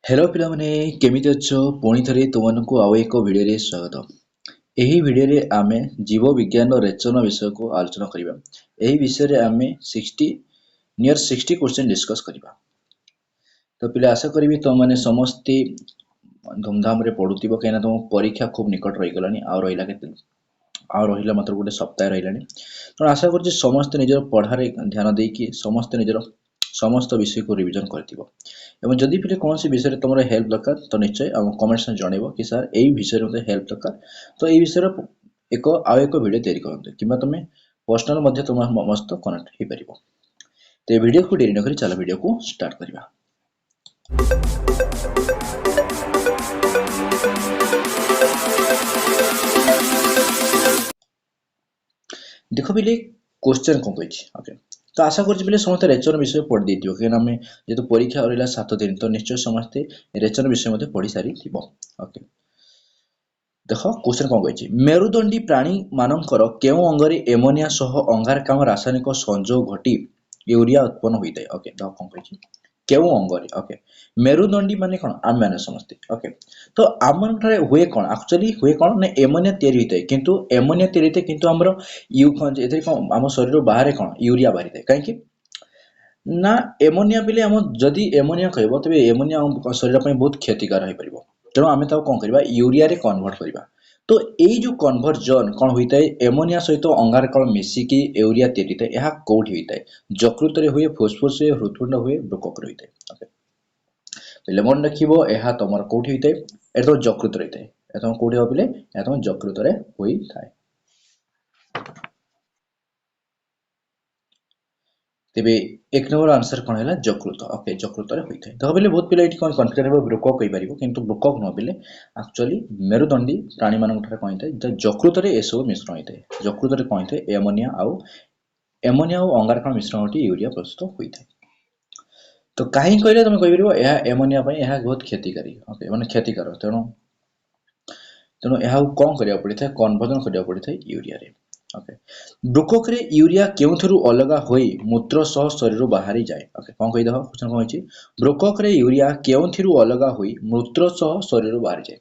Hello पिलामाने केमिति अच्छो पुणी थरे तुमनको आउ एक भिडियो स्वागत। एही भिडियो रे आमे जीव विज्ञान रेचन विषय को आलोचना करिबा। एही विषय रे आमे 60 क्वेश्चन डिस्कस करिबा। तो पिला आशा करिबि तो माने समस्ते धूमधाम रे पढुतिबो केना तुम परीक्षा खूब निकट रहि गलानी आ रहिला केते आ रहिला मात्र गोटे सप्ताह रहिलानी। तो आशा करछि समस्त निजर पढ़ारे ध्यान देकी समस्त निजर समस्त विषय को रिविजन करथिबो। एवं जदि फिर कौन सी विषय तुम हेल्प दरकार तो निश्चय आम कमेंट्स में जनइब कि सर यही विषय में हेल्प दरकार तो यही विषय एक आउ एक वीडियो तैयारी करते कि तुम पर्सनाल मध्य तुम मस्त कनेक्ट हो पार। तो ये वीडियो को डेरी न करी चलो वीडियो को स्टार्ट करवा। देख बिले क्वेश्चन कौन कही ओके तो आशा कर समस्त रेचन विषय पढ़ी देथिबो कहीं आम जेहेतु परीक्षा रहा 7 दिन तो निश्चय समस्ते रेचन विषय पढ़ी सारी ओके देख क्वेश्चन कौन कही मेरुदंडी प्राणी मानकर केउ अंगरे एमोनिया सह अंगारकाम रासायनिक संयोग घटी यूरिया उत्पन्न होता है। ओके देख कौन कही केउ अंगरे ओके मेरुदंडी माने कौन आम मैंने समझते ओके तो आम हुए कौन एक्चुअली हुए कौन ना एमोनिया तैयारी होता है किंतु एमोनिया तैयारी होता है किंतु आमर आम शरीर बाहर कौन यूरिया बाहरी था कहीं ना एमोनिया पिले आम जदि एमोनिया कह तेज एमोनिया शरीर बहुत क्षतिकार हो पार तेणु आम कौन करवा यूरिया रे कन्वर्ट करवा। तो यही जो कन्वर्जन कौन होता है एमोनिया सहित अंगारकाल मिसिकी यूरिया तैयारी था यह कौटी होता है यकृत हुए फुस्फुस हुए हृदपिंड हुए ब्रोकक होता है। ओके मन रखिबो यह तुम कौटी होता है ये तुम यकृत रही है तुम कौटी हम पे यह तुम यकृत होता है। तेबे एक नंबर आंसर कौन है यकृत ओके यकृत होता है। तो बोले बहुत पिला ये कौन कन्फ्यूजन हो ब्रोकक कही पार किंतु ब्रोकक न बोले एक्चुअली मेरुदंडी प्राणी मान कौन होता है यकृत में यह मिश्रण होता है यकृत कौन होता है एमोनिया और अंगारकाल मिश्रण घटी यूरिया प्रस्तुत होता है। तो कहीं कहले तुम कहीपर यह एमोनिया यह बहुत क्षतिकारी ओके मैंने क्षतिकार तेणु तेणु यह कौन करा पड़ता है कन्वर्जन करा पड़ता है यूरिया रे ओके ब्रोकक रे यूरिया केउथुरु अलगा होई मूत्र सह शरीर बाहरी जाए ओके कौन कही देख क्वेश्चन कौन होची ब्रोकक रे यूरिया केउथुरु अलगा होई मूत्र सह शरीर बाहरी जाए।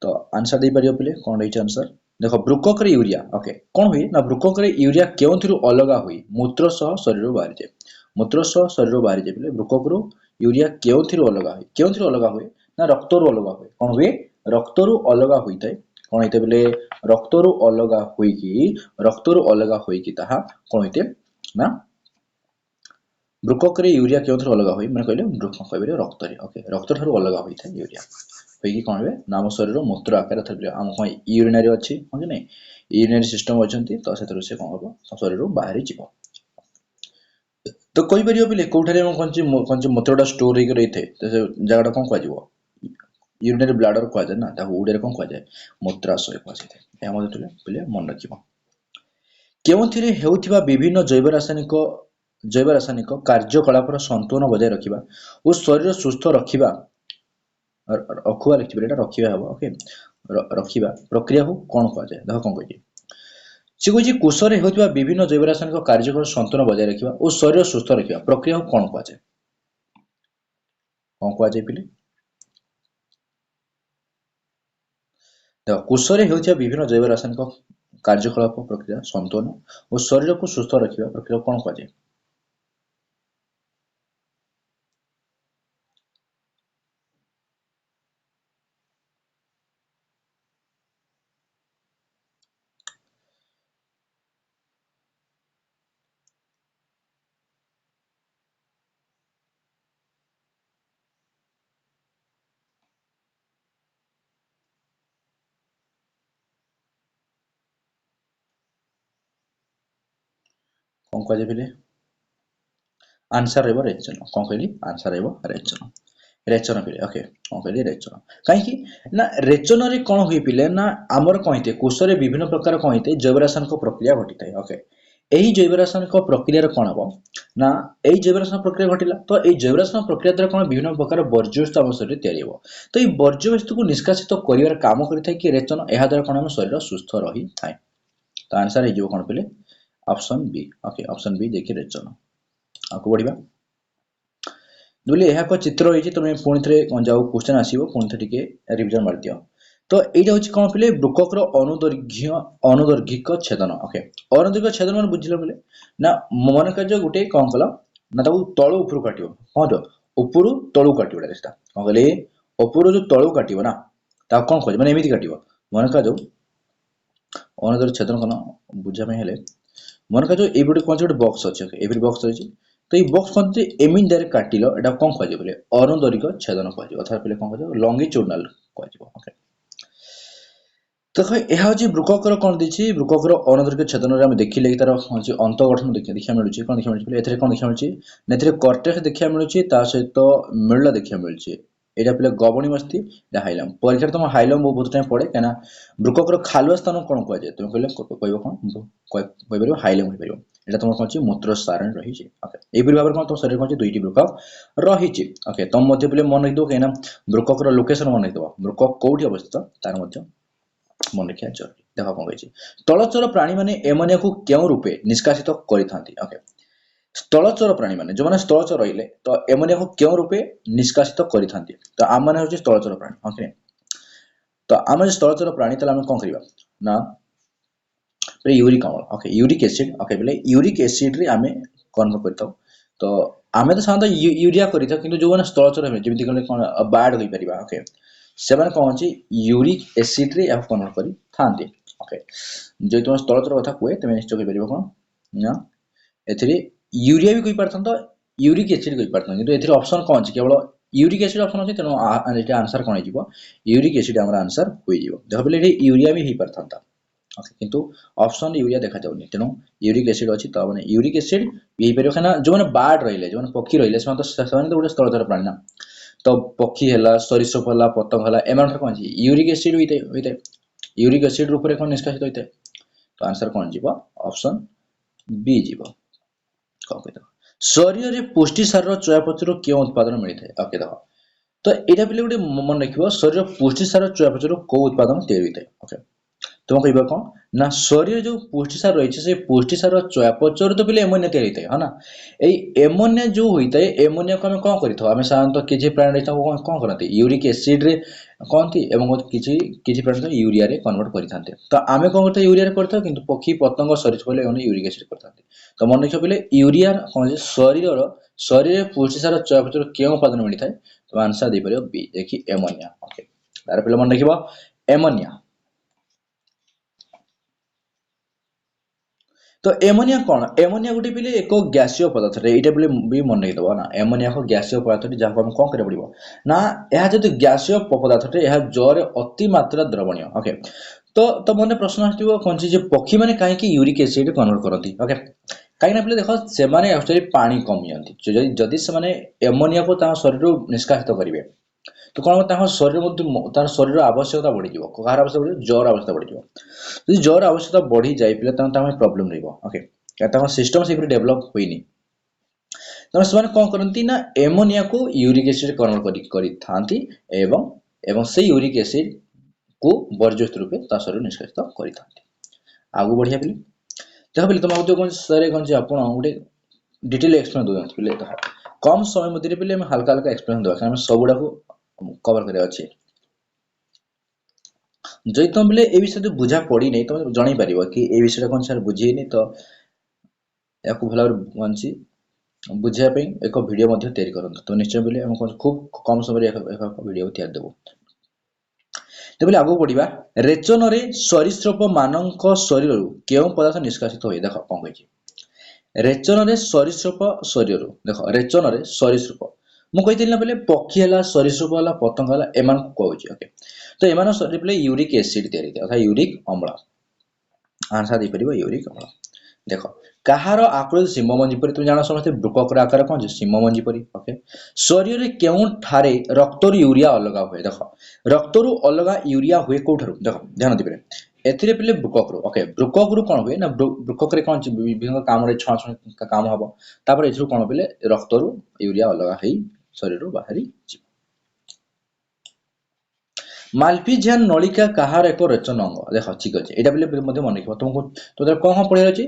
तो आंसर दे परियो पिले कौन रही आंसर देखो ब्रोकक रे यूरिया ओके कौन हुई ना ब्रोकक रे यूरिया केउथुरु अलगा होई मूत्र सह शरीर बाहरी जाए मूत्र सह शरीर बाहरी जाए पिले ब्रोकक रो यूरिया केउथुरु अलगा हुए ना रक्तरु अलगा हुए कौन हुए रक्तरु अलगा होता है कौन होते बोले रक्तरु अलगा होइकी ताहा कौन होते ना ब्रोकक रे यूरिया केउथुरु अलगा होई माने कहले ब्रोकक कहबे रक्त रे ओके रक्त ठारू अलगा होइता है यूरिया होइकी कौन हुए ना आम शरीर मूत्र आकार थले आम कौन यूरिनरी अच्छी हाँ कि नहीं यूरिनरी सिस्टम अच्छी तो से कौन हम शरीर बाहरी जीव। तो कही पार पे कौटे कौन मूत्रटा स्टोर होकर रही थे तो से जगह कौन कह यूरिनरी ब्लाडर कह जाए ना ओडिया कौन कह जाए मूत्राशय कह जाए मन रख केउथिरे हेउथिबा विभिन्न जैव रासायनिक कार्यकलापर संतुलन बजाय रखिबा और शरीर सुस्थ रखिबा रखिबा ओके रखिबा प्रक्रिया को कौन कह जाए देख कौन कह सी कही कोषरे होता विभिन्न जैव रासायनिक कार्यकलाप संतुलन बजाय रखिबा और शरीर सुस्थ रखिबा प्रक्रिया को कौन कह जाए कौन कह जाए पिले देख कोषरे होता विभिन्न जैव रासायनिक कार्यकलाप प्रक्रिया संतुलन और शरीर को सुस्थ रखिबा प्रक्रिया को कौन कह जाए। कौन कह जाए आंसर रही रेचन कौन कहली आंसर रही रेचन रेचन पिले ओके कौन कहली रेचन कहीं ना रेचन रे कौन हुई पिले ना आमर कौन होते कोषरे विभिन्न प्रकार कौन होते जैव रासायनिक प्रक्रिया घटी थाए ओके यही जैव रासायनिक प्रक्रिया कौन हम ना यही जैव रासायनिक प्रक्रिया घटिला तो यही जैव रासायनिक प्रक्रिया द्वारा कौन विभिन्न प्रकार वर्ज्यवस्तु आम शरीर तैयारी हो तो ये वर्ज्यवस्तु को निष्कासित कर काम करता कि रेचन यह द्वारा कौन आम शरीर सुस्थ रही थाए। तो आंसर हो कौन पे option B okay option B देखिए रेचन आगे बढ़िया बोले यह एक चित्र रही तुम पुणी थे जाओ क्वेश्चन आसो पुणी थे टिके रिविजन मार दियो तो यहाँ हूँ कौन पे बृकक अनुदर्घिक छेदन ओके अनुदर्घिक छेदन मैंने बुझे बोले ना मन कर गोटे कौन कल ना तलू उपरू काट हाँ जो उपरू तलू काट कौन कहले उपरू जो तलू काट ना कौन कह मैंने एमती काट मन कर जो अनुदर्घिक छेदन कौन बुझापी हेले मन कर जो ये कौन गोटे बक्स अच्छे ये बक्स रही तो ये बक्स कौन एमती डायरेक्ट काटिल यहाँ कौन कह बोले अनुदर्घिक छेदन कह अर्थात पे कौन कह लंगिट्यूडनाल कह ओके देख यह हूँ बृककर कौन देती बृककर अनुदर्घिक छेदन में देखिले तार अंत गठन देखा मिलूँ कौन देखा मिलूँ एथे कौन देखा मिलूँ कर्टेक्स देखा मिलूँ सहित मेरुला देखा मिलूँ यहाँ पे गबणी मस्ती हाइलम परीक्षा तुम हाइलम बहुत टाइम पड़े कहीं बृककर खालुआ स्थान कौन कहुए तुम कहले कह कौन हाइलम कह यहाँ तुम कौन मूत्र सारण रही यहपरी भाव में कौन तुम शरीर कौन दुईटी बृकक रही ओके तुम मन रखिद कहीं बृककर लोकेशन मन रखिद बृकक कौटी अवस्थित तार मन रखा जरूरी देख कौन कही स्थलचर प्राणी मैंने एमोनिया को क्यों रूपे निष्कासित ओके स्थलचर प्राणी मैंने जो मैंने स्थलचर रही तो एमोनिया को क्यों रूपे निष्कासित करते तो आम मैंने हूँ स्थलचर प्राणी ओके तो आम स्थलचर प्राणी तो आम कौन करवा ना यूरिक अम्ल ओके यूरिक एसिड ओके बोले यूरिक एसिड रे आम कन्वर्ट कर तो आम तो साधारण यूरिया कर जो मैंने स्थलचर जमी कौन बाड हो पार ओके से कौन यूरिक एसिड रे कन्वर्ट करी थांती ओके जो तुम स्थलचर कथा कहे तुम निश्चय कह कौन ना ए यूरिया भी कही पारता यूरिक एसिड कही पारता कि ए ऑप्शन कौन है केवल यूरिक एसिड ऑप्शन अच्छे तेणु आंसर कौन हो यूरिक एसिड आम आंसर हो देख पे यूरिया भी हो पारता ओके किंतु ऑप्शन यूरिया देखा जाऊनी तेणु यूरिक एसिड अच्छी तो मैंने यूरिक एसिड भी हो पार जो मैंने बार्ड रही जो मैंने पक्षी रही तो गोटे स्थलचर प्राणी ना तो पक्षी है सरीसृप है पतंग है एम कौन यूरिक एसिड होता है यूरिक एसिड रूप में कौन निष्कासित होता है तो आंसर कौन जी ऑप्शन बी जी कौन कह शरीर में पुष्टिसार चयापचय क्यों उत्पादन मिलता है ओके देख तो यहाँ पे गोटे मन रख शरीर पुष्टिसार चयापचय कौ उत्पादन तैयारी होता है ओके तुम कह कौन ना शरीर जो पुष्टिसार रही है पुष्टिसार चयापचय तो पहले एमोनिया तैयारी होता है ना यही एमोनिया जो होता है एमोनिया को आम कौन करें साधारणतः किसी प्राणी कौन करते यूरिक एसिड रे कहती किसी प्राणी यूरिया रे कन्वर्ट करते तो आम कौन करते यूरिया करते कि पक्षी पतंग शरीर पहले यूरिक एसिड करते तो मन रख पे यूरिया कौन शरीर पुष्टिसार चयापचय क्यों उत्पादन मिलता है तो आंसर दे पार बी देखिए एमोनिया ओके तार पे मन रख एमोनिया तो एमोनिया कौन एमोनिया गोटे पे एक गैसीय पदार्थ यहाँ पे भी मन रखिद ना एमोनिया एक गैसीय पदार्थ जहाँ को कौन कर पड़ो ना यह जो गैसीय पदार्थ यह जल अति मात्रा द्रवणीय ओके तो मन प्रश्न आसो कौन पक्षी मैंने कहीं यूरिक एसिड कन्वर्ट करती ओके कहीं पे देख से एक्चुअली पानी कमी जदि से एमोनिया को शरीर निष्कासित करेंगे तो कौन शरीर तार शरीर आवश्यकता बढ़ी कहार आवश्यकता बढ़ जर आवश्यकता बढ़ जर आवश्यकता बढ़ी जाए पे प्रोब्लेम रहा सिस्टम से डेभलप होनी तेना से कौन करती ना एमोनिया को यूरिक एसिड कन्वर्ट कर से यूरिक एसिड को बर्ज्यस्त रूपे शरीर निष्कासित करते आगू बढ़िया पे देख पे तुम जो कौन सर कौन आप गोटे डिटेल एक्सप्लेन दे कम समय मध्य पे हल्का हल्का एक्सप्लेन देवा सबुड़ा को कवर कर जदि तुम बोले ए विषय तो बुझा पड़ी नहीं तुम जानी पार कि ए विषय कौन सर बुझेनी तो या भल कौन बुझापी एक भिडियो तैयारी करते तो निश्चय बोले खूब कम समय भिडियो तैयारी देव तो बोले आगे बढ़ा रेचन सरीसृप मानक शरीर क्यों पदार्थ निष्कासित हुए देख कौन कही रेचन सरीसृप शरीर देख रेचन सरीसृप मुझे ना बोले पक्षी है सरीसृप है पतंग है एम कहूँ ओके तो एम शरीर पे यूरिक एसिड तैयारी अर्थात यूरिक अम्ल आंसर दे पार यूरिक अम्ल देख कहार आकृति सिंहमंजी परी तुम जान समझते बृककर आकार कौन सिंहमंजी परी ओके शरीर क्यों ठारे रक्तर यूरिया अलग हुए देख रक्तर अलग यूरिया हुए कौठार देख ध्यान दे पारे पे बृकक ओके बृकक रू कौन हुए ना बृकक कौन विभिन्न काम छुआ काम हम तापर ए कौन पे रक्तर यूरिया अलग हो शरीर बाहरी माल्पिजियन नलिका कहार एक रेचन अंग देख ठीक अच्छे यहाँ पे मन रख तुमको तो कौन कौन पढ़ाई अच्छे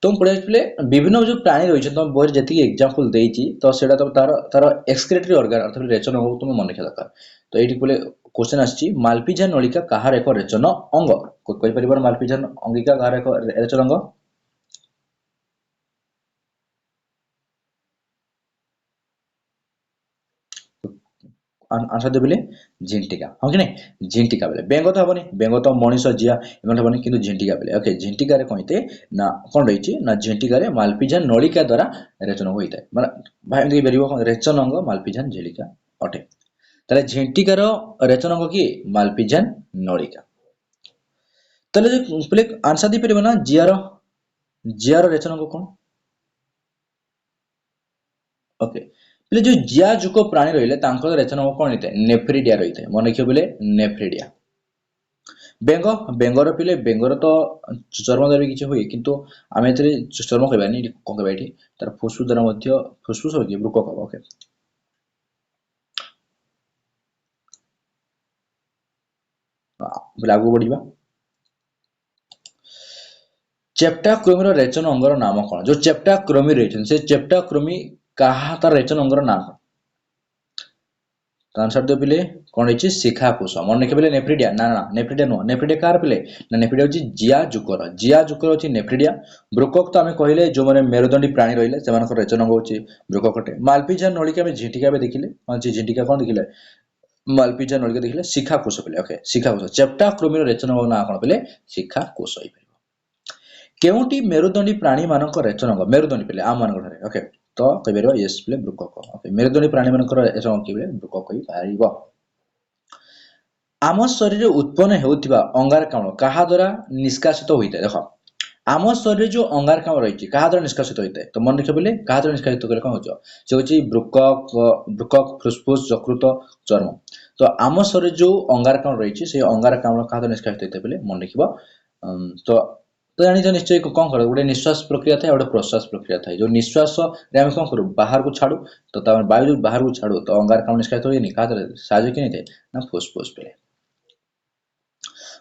तुम पढ़े पिले विभिन्न जो प्राणी रही तुम बही जी एग्जांपल देती तो सेटा तो तार तार एक्सक्रीटरी ऑर्गन अर्थात रेचन अंग तुम मन रखा दरकार तो ये बोले क्वेश्चन आछि मालपिझा नलिका कहार एक रेचन अंग कहि परिबार मालपिझा अंगिका कहार एक रेचन अंग आंसर देबिले झिंटिका हाँ कि नहीं झिंटिका बेले बेंग तो हबनी बेंग तो मनीष जिया एमन हबनी किंतु झिंटिका बेले ओके झिंटिका रे कहिते ना कोन रहिछि ना झिंटिका रे मालपिझा नलिका द्वारा रेचन होइते माने भाई एमति बेरिबो रेचन अंग मालपिझा झिलिका अटे ताले झिंटिकार रेचन अंग कि मालपिझा नलिका ताले जे पले आंसर दे परिबो ना जियार रेचन अंग कोन ओके पले जो जिया जुको प्राणी रहिले तांकर रेचन अंग कोन हिते नेफ्रिडिया रहिते मन रखियो बोले नेफ्रिडिया बेंग बेंगर पिले बेंगर तो चर्मद्वारा किछि होय किंतु आमे एतरे चर्म कहबानी कोन कहबा एठी तार फुसफुस द्वारा मध्य फुसफुस हो कि ब्रुकक ओके लागू बढ़िबा चेप्टाक्रोमी रेचन अंगर नाम कौन जो चेप्टाक्रोमी रही से चेप्टाक्रोमी कहा तार रेचन अंगर नाम तो आंसर दे पिले कौन रही शिखा कोश मन रखे पिले नेफ्रिडिया ना ना नेफ्रिडिया नुह नेफ्रिडिया कार पिले ना नेफ्रिडिया होची जिया जुकर होची नेफ्रिडिया ब्रुकक तो आमे कहले जो माने मेरुदंडी प्राणी रहिले सेमानकर रेचन अंग होची ब्रुककटे मालपिझा नलिका में झिंटिका में देखिले हां झिंटिका कौन देखिले मालपिझा नलिका देखिले शिखा कोश पिले ओके शिखा कोश चेप्टाक्रोमी रेचन अंग ना कौन पिले शिखा कोश केउटी मेरुदंडी प्राणी मानक रेचन अंग मेरुदंडी पिले आम मानक ठारे ओके तो कहि परबा यस पिले ब्रुकक ओके मेरुदंडी प्राणी मानक रेचन अंग पिले ब्रुकक कहि पारिबो आम शरीर उत्पन्न हेउथिबा अंगारकाम्ल कहा द्वारा निष्कासित होइते देखो आम शरीर जो अंगारकाम्ल रहिछि कहा द्वारा निष्कासित होइते तो मन रखे बोले कहा द्वारा निष्कासित करे कोन होचो से होछि ब्रुकक ब्रुकक फुसफुस यकृत चर्म तो आम शरीर जो अंगारकाम्ल रहिछि से अंगारकाम्ल कहा द्वारा निष्कासित होइते बोले मन रखिबो तो जानी निश्चय कौन कर गोटे निश्वास प्रक्रिया था गोटे प्रश्वास प्रक्रिया था जो निश्वास रे हम कौन करूँ बाहर को छाड़ू तो वायु जो बाहर को छाड़ू तो अंगारकाम्ल निष्कासित होइनी का साहाय्य कि नहीं ना फुसफुस पे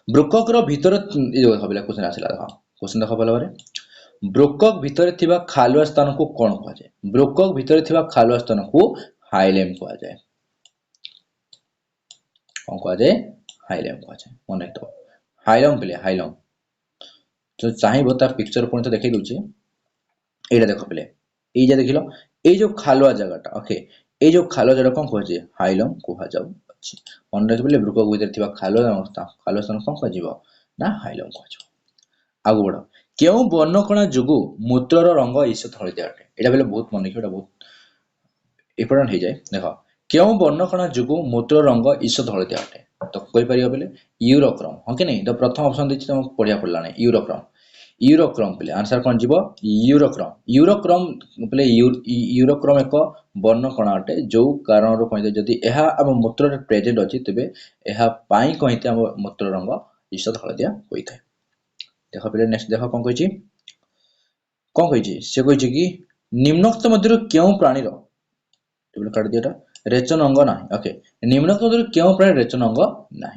ब्रुकक भितर क्वेश्चन आसला देखो क्वेश्चन देखो भल भाव ब्रुकक भितर थिबा खालुआ स्थान को कौन कह जाए ब्रुकक भितर थिबा खालुआ स्थान को हाइलेम कह जाए कौन कह जाए हाइलेम कह जाए मन रखो हाइलम पिले हाइलम तो चाहिए तार पिक्चर पुणी तो देखई दूचे एटा देख पिले ए जे देखिलो ए जो खालुआ जगहटा ओके ए जो खालुआ जगह कौन कह हाइलम कह जाऊ अछि मन रख पिले ब्रुकक भितर थिबा खालुआ स्थान कौन कह जीवो ना हाइलम कह जाऊ आगु बड़ केउ वर्णकणा जुगु मूत्रर रंग ईषत हळदिया अटे एटा बेले बहुत मन रखियो एटा बहुत इंपोर्टेंट हो जाए देखो केउ वर्णकणा जुगु मूत्र रंग ईषत हळदिया अटे तो कहि परियो बेले यूरोक्रम हां कि नहीं तो प्रथम ऑप्शन देछि तुम पढिया पडला नै यूरोक्रम यूरोक्रम पे आंसर कौन जीव यूरोक्रम यूरोक्रम पे यूरोक्रम एक वर्णकणा अटे जो कारण कही जदि आम मूत्र प्रेजेंट अच्छी तेरे यह कही आम मूत्र रंग ईषत हलदिया होता है देख पे नेक्स्ट देख कौन कही से कही कि निम्नोक्त मध्य क्यों प्राणीर काट दिया रेचन अंग ना ओके निम्नोक्त मध्य क्यों प्राणी रेचन अंग ना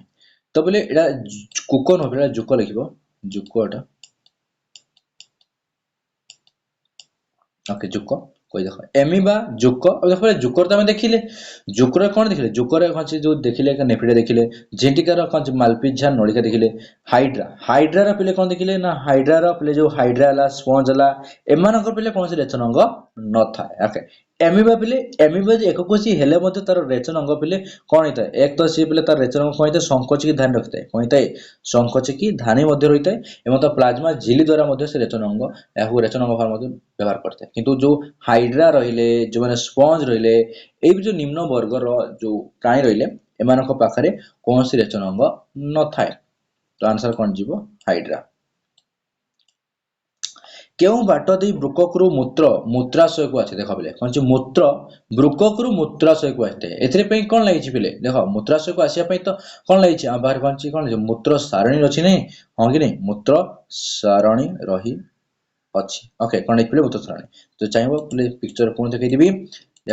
तो बोले यहाँ कुक न जुक लिख जुकटा ओके जुक कोई देख एमिबा जुक अब देख जुकर तो देखिले जुकर कौन देखिले जुकर जो देखिले नेफिडा देखिले झिंटिकार कौन मालपिझा नलिका देखिले हाइड्रा हाइड्रार पिले कौन देखिले ना हाइड्रार पिले जो हाइड्रा है स्पंज है एमानकर पिले कौन रेचन अंग न था ओके एमिबा पिले एमिबा एक कोशी हेले मध्य तार रेचन अंग पिले कौन होता है एक तो सी पिले तार रेचन अंग कौन संकोचिकी धानी रखिता है कौन होता है संकोचिकी धानी मध्य रही है एवं तो प्लाज्मा झिली द्वारा मध्य से रेचन अंग या रेचन अंग भार मध्य व्यवहार करते हैं किंतु जो हाइड्रा रहिले जो माने स्पंज रहिले ए जो निम्न वर्गर जो प्राणी रहिले एमानक पाखरे कौन सी रेचन अंग न थाए तो आंसर कौन जीवो हाइड्रा केउ बाट दे ब्रुककरू मूत्र मूत्राशय को आछे देख बेले कौन मूत्र ब्रुककरू मूत्राशय को आते एथरे पई कोन लागिछि बेले देखो मूत्राशय को आसिया पई तो कोन लागिछि आ बाहर कोन मूत्र सारणी अछि नै हां कि नै मूत्र सारणी रही अछि ओके कोन लिखले मूत्र सारणी तो चाहिबो प्ले पिक्चर कोन देखै दिबी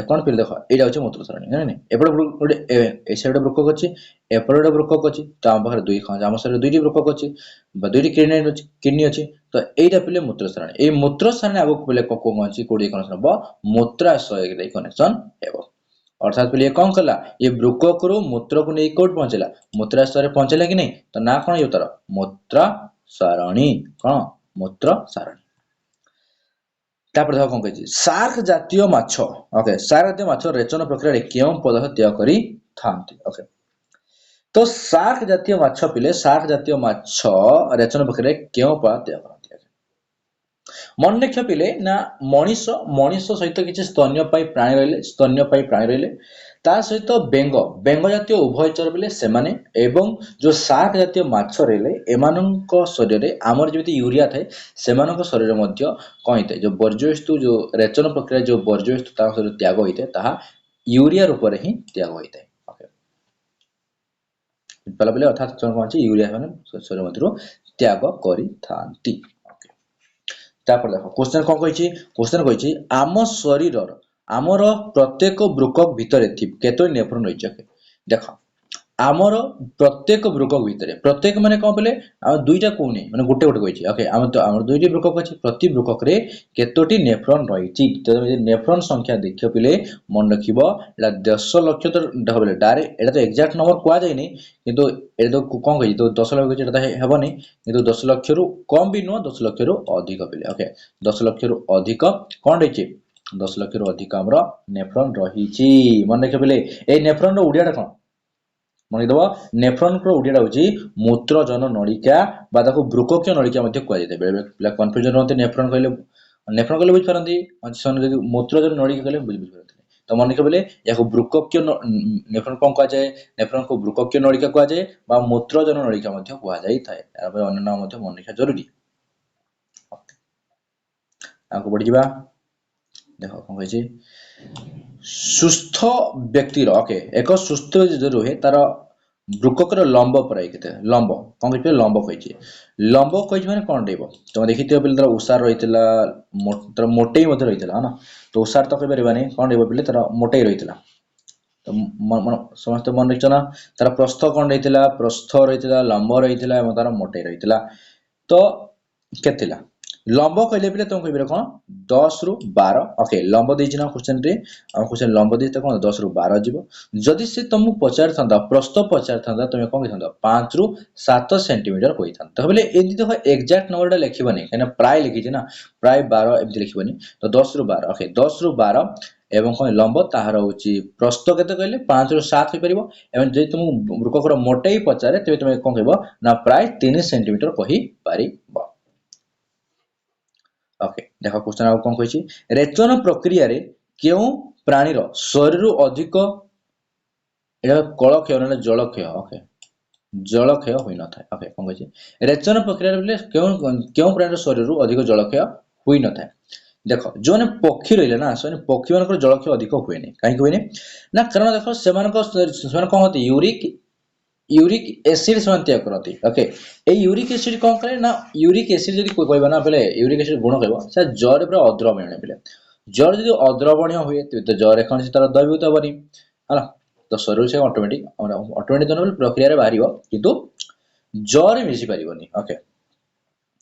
कौन पिले देख यहाँ हूँ मूत्र सरणी ना एपटे गोटे ए साइड ब्रुकक अच्छी एपटे गोटे ब्रुकक अच्छी तो आम पाखे दुई आम शरीर दुईटी ब्रुकक अच्छी दुईटी किडनी अच्छी तो यहाँ पिले मूत्र सरणी ये मूत्र सरणी आगे पिले कौन अच्छी कौटी कनेक्शन हम मूत्राशय कनेक्शन हे अर्थात पिले कौन कला ये ब्रुकक रु मूत्र को नहीं कौट पहुंचला मूत्राशय पहुंचला कि नहीं तो ना कौन ये तार मूत्र सरणी कौन मूत्र सरणी कौन कही सार्क जातीय माछ ओके सार्क जातीय माछ रेचन प्रक्रिया क्यों पदार्थ त्याग करी थांती ओके तो सार्क जातीय माछ पिले सार्क जातीय माछ रेचन प्रक्रिया क्यों पदार्थ त्याग करती मन रख पिले ना मनीष मनीष सहित किसी स्तन्यपायी प्राणी रहिले स्तन्यपायी प्राणी रहिले ता सहित बेंग बेंग जातीय उभयचर बोले सेमाने एवं जो सार्क जातीय माछ रहिले एमानंक शरीर आमर जमी यूरिया थाए सेमानंक शरीर मध्य कौन होता है जो वर्ज्यवस्तु जो रेचन प्रक्रिया जो वर्ज्यवस्तु शरीर त्याग होता है ताहा यूरिया रूप में ही त्याग होता है पहला पहले अर्थात कौन यूरिया शरीर मध्य त्याग करी थांती देख क्वेश्चन कौन कही क्वेश्चन कही आम शरीर आमर प्रत्येक ब्रुकक भितर केतोटी नेफ्रॉन रही देख आमर प्रत्येक ब्रुकक भितर प्रत्येक माने कौन बोले दुईटा कहूनी मैंने गोटे गोटे कही ओके आम दुईटी ब्रुकक अच्छी प्रति ब्रुकक रे केतोटी नेफ्रॉन रही नेफ्रॉन संख्या देख पिले मन रख 10 लक्ष तो बोले डायरेक्ट एटा तो एक्जाक्ट नंबर कह जाए किंतु ये तो कौन कही तो 10 लक्ष हेबनी किंतु 10 लक्ष रु कम भी नुह 10 लक्ष रु अधिक पिले ओके 10 लक्ष रु अधिक कौन रही 10 लक्ष रु अधिक आमर नेफ्रॉन रही मन रख पिले ए नेफ्रॉन रो उड़िया कौन मनदब नेफ्रॉन ओडिया हूँ मूत्रजन नलिका ब्रुककीय नलिका कहुए कन्फ्यूजन रहते नेफ्रॉन कहले बुझिपारती मूत्रजन नलिका कहले बुझिपारती तो मन रखिए या ब्रुककीय नेफ्रॉन कौन कहुए नेफ्रॉन को ब्रुककीय नलिका कहुए मूत्रजन नलिका कहुए अन्य नाम मन रखा जरूरी आगे बढ़ी देख कौन कही सुस्थ व्यक्तिर ओके एक सुस्थ जो रुहे तार ब्रुककर लंब प्राय के लंब कौन कही लंब कही लंब कही मैंने कौन डेब तुम देखी पे तार उषार रही तार मोटे रही है ना तो उषार तो कही पारे कौन डेब पे तार मोटे रही तो समस्त मन रखिए ना तार प्रस्थ कौन रही प्रस्थ रही लंब रही तार मोटे रही तो के लंब कहले पे तुम कह कौन 10 रु 12 ओके लंब देना क्वेश्चन रे क्वेश्चन लंब दे कौन 10 रु 12 जीव जदि से तुमको पचार था प्रस्थ पचार था तुम कौन कही 5 रु 7 सेंटीमीटर कही था बोले एमती देख एक्जाक्ट नंबर लिखबनी कहीं प्राय लिखी ना प्राय 12 एमती लिखबनी तो 10 रु 12 ओके 10 रु 12 एवं कौन लंब ताहार हूँ प्रस्थ के कहले 5 रु 7 हो पार जब तुमको ब्रुककर मोटे पचारे तेज तुम कौन कह ना प्राय 3 सेंटीमीटर कही पार ओके देखो क्वेश्चन आउ कौन कही रेचन प्रक्रिया रे क्यों प्राणीर शरीर अधिक कलक्षय ना जलक्षय ओके जलक्षय होई न थाए ओके कौन कही रेचन प्रक्रिया बोले क्यों प्राणीर शरीर अधिक जलक्षय होई न थाए देख जो मैंने पक्षी रही ना से पक्षी मान जलक्षय अधिक हुए कहीं हुए ना कारण देख से कौन होती यूरिक एसिड से त्याग करती ओके यूरिक एसिड कौन करे ना यूरिक एसिड जब कह ना पे यूरिक एसिड गुण कह जर पूरा अद्रवणीय पे जर जो अद्रवणीय हुए तो जर कौन तार द्रवीभूत हेनी है तो शरीर से ऑटोमेटिक ऑटोमेटिक प्रक्रिया बाहर किंतु जर मिसी पार ओके